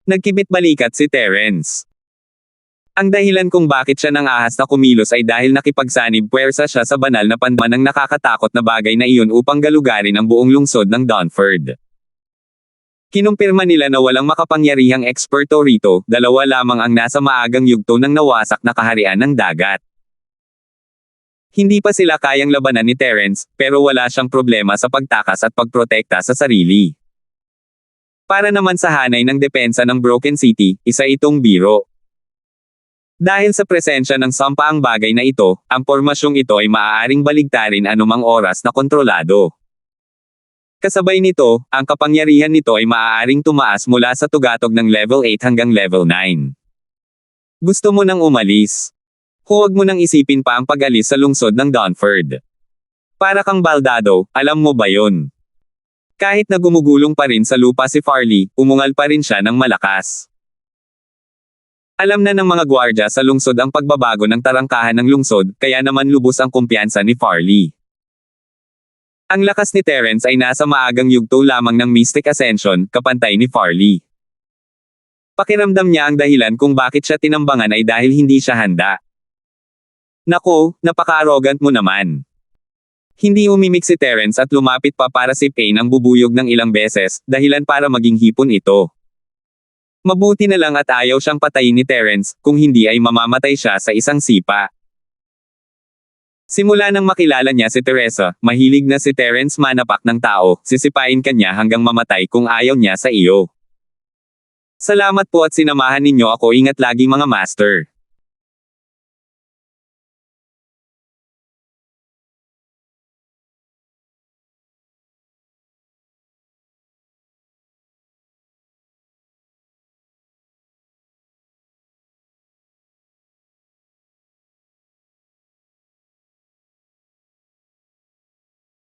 Nagkibit balikat si Terence. Ang dahilan kung bakit siya nang ahas na kumilos ay dahil nakipagsanib puwersa siya sa banal na pandaman ng nakakatakot na bagay na iyon upang galugarin ang buong lungsod ng Donford. Kinumpirma nila na walang makapangyarihang eksperto rito, dalawa lamang ang nasa maagang yugto ng nawasak na kaharian ng dagat. Hindi pa sila kayang labanan ni Terence, pero wala siyang problema sa pagtakas at pagprotekta sa sarili. Para naman sa hanay ng depensa ng Broken City, isa itong biro. Dahil sa presensya ng sampaang bagay na ito, ang pormasyong ito ay maaaring baligtarin anumang oras na kontrolado. Kasabay nito, ang kapangyarihan nito ay maaaring tumaas mula sa tugatog ng level 8 hanggang level 9. Gusto mo nang umalis? Huwag mo nang isipin pa ang pag-alis sa lungsod ng Donford. Para kang baldado, alam mo ba yon? Kahit na gumugulong pa rin sa lupa si Farley, umungal pa rin siya ng malakas. Alam na ng mga gwardya sa lungsod ang pagbabago ng tarangkahan ng lungsod, kaya naman lubos ang kumpiyansa ni Farley. Ang lakas ni Terence ay nasa maagang yugto lamang ng Mystic Ascension, kapantay ni Farley. Pakiramdam niya ang dahilan kung bakit siya tinambangan ay dahil hindi siya handa. Nako, napaka-arrogant mo naman. Hindi umimik si Terence at lumapit pa para sipain ang bubuyog ng ilang beses, dahilan para maging hipon ito. Mabuti na lang at ayaw siyang patayin ni Terence, kung hindi ay mamamatay siya sa isang sipa. Simula nang makilala niya si Teresa, mahilig na si Terence manapak ng tao, sisipain kanya hanggang mamatay kung ayaw niya sa iyo. Salamat po at sinamahan ninyo ako, ingat lagi mga master.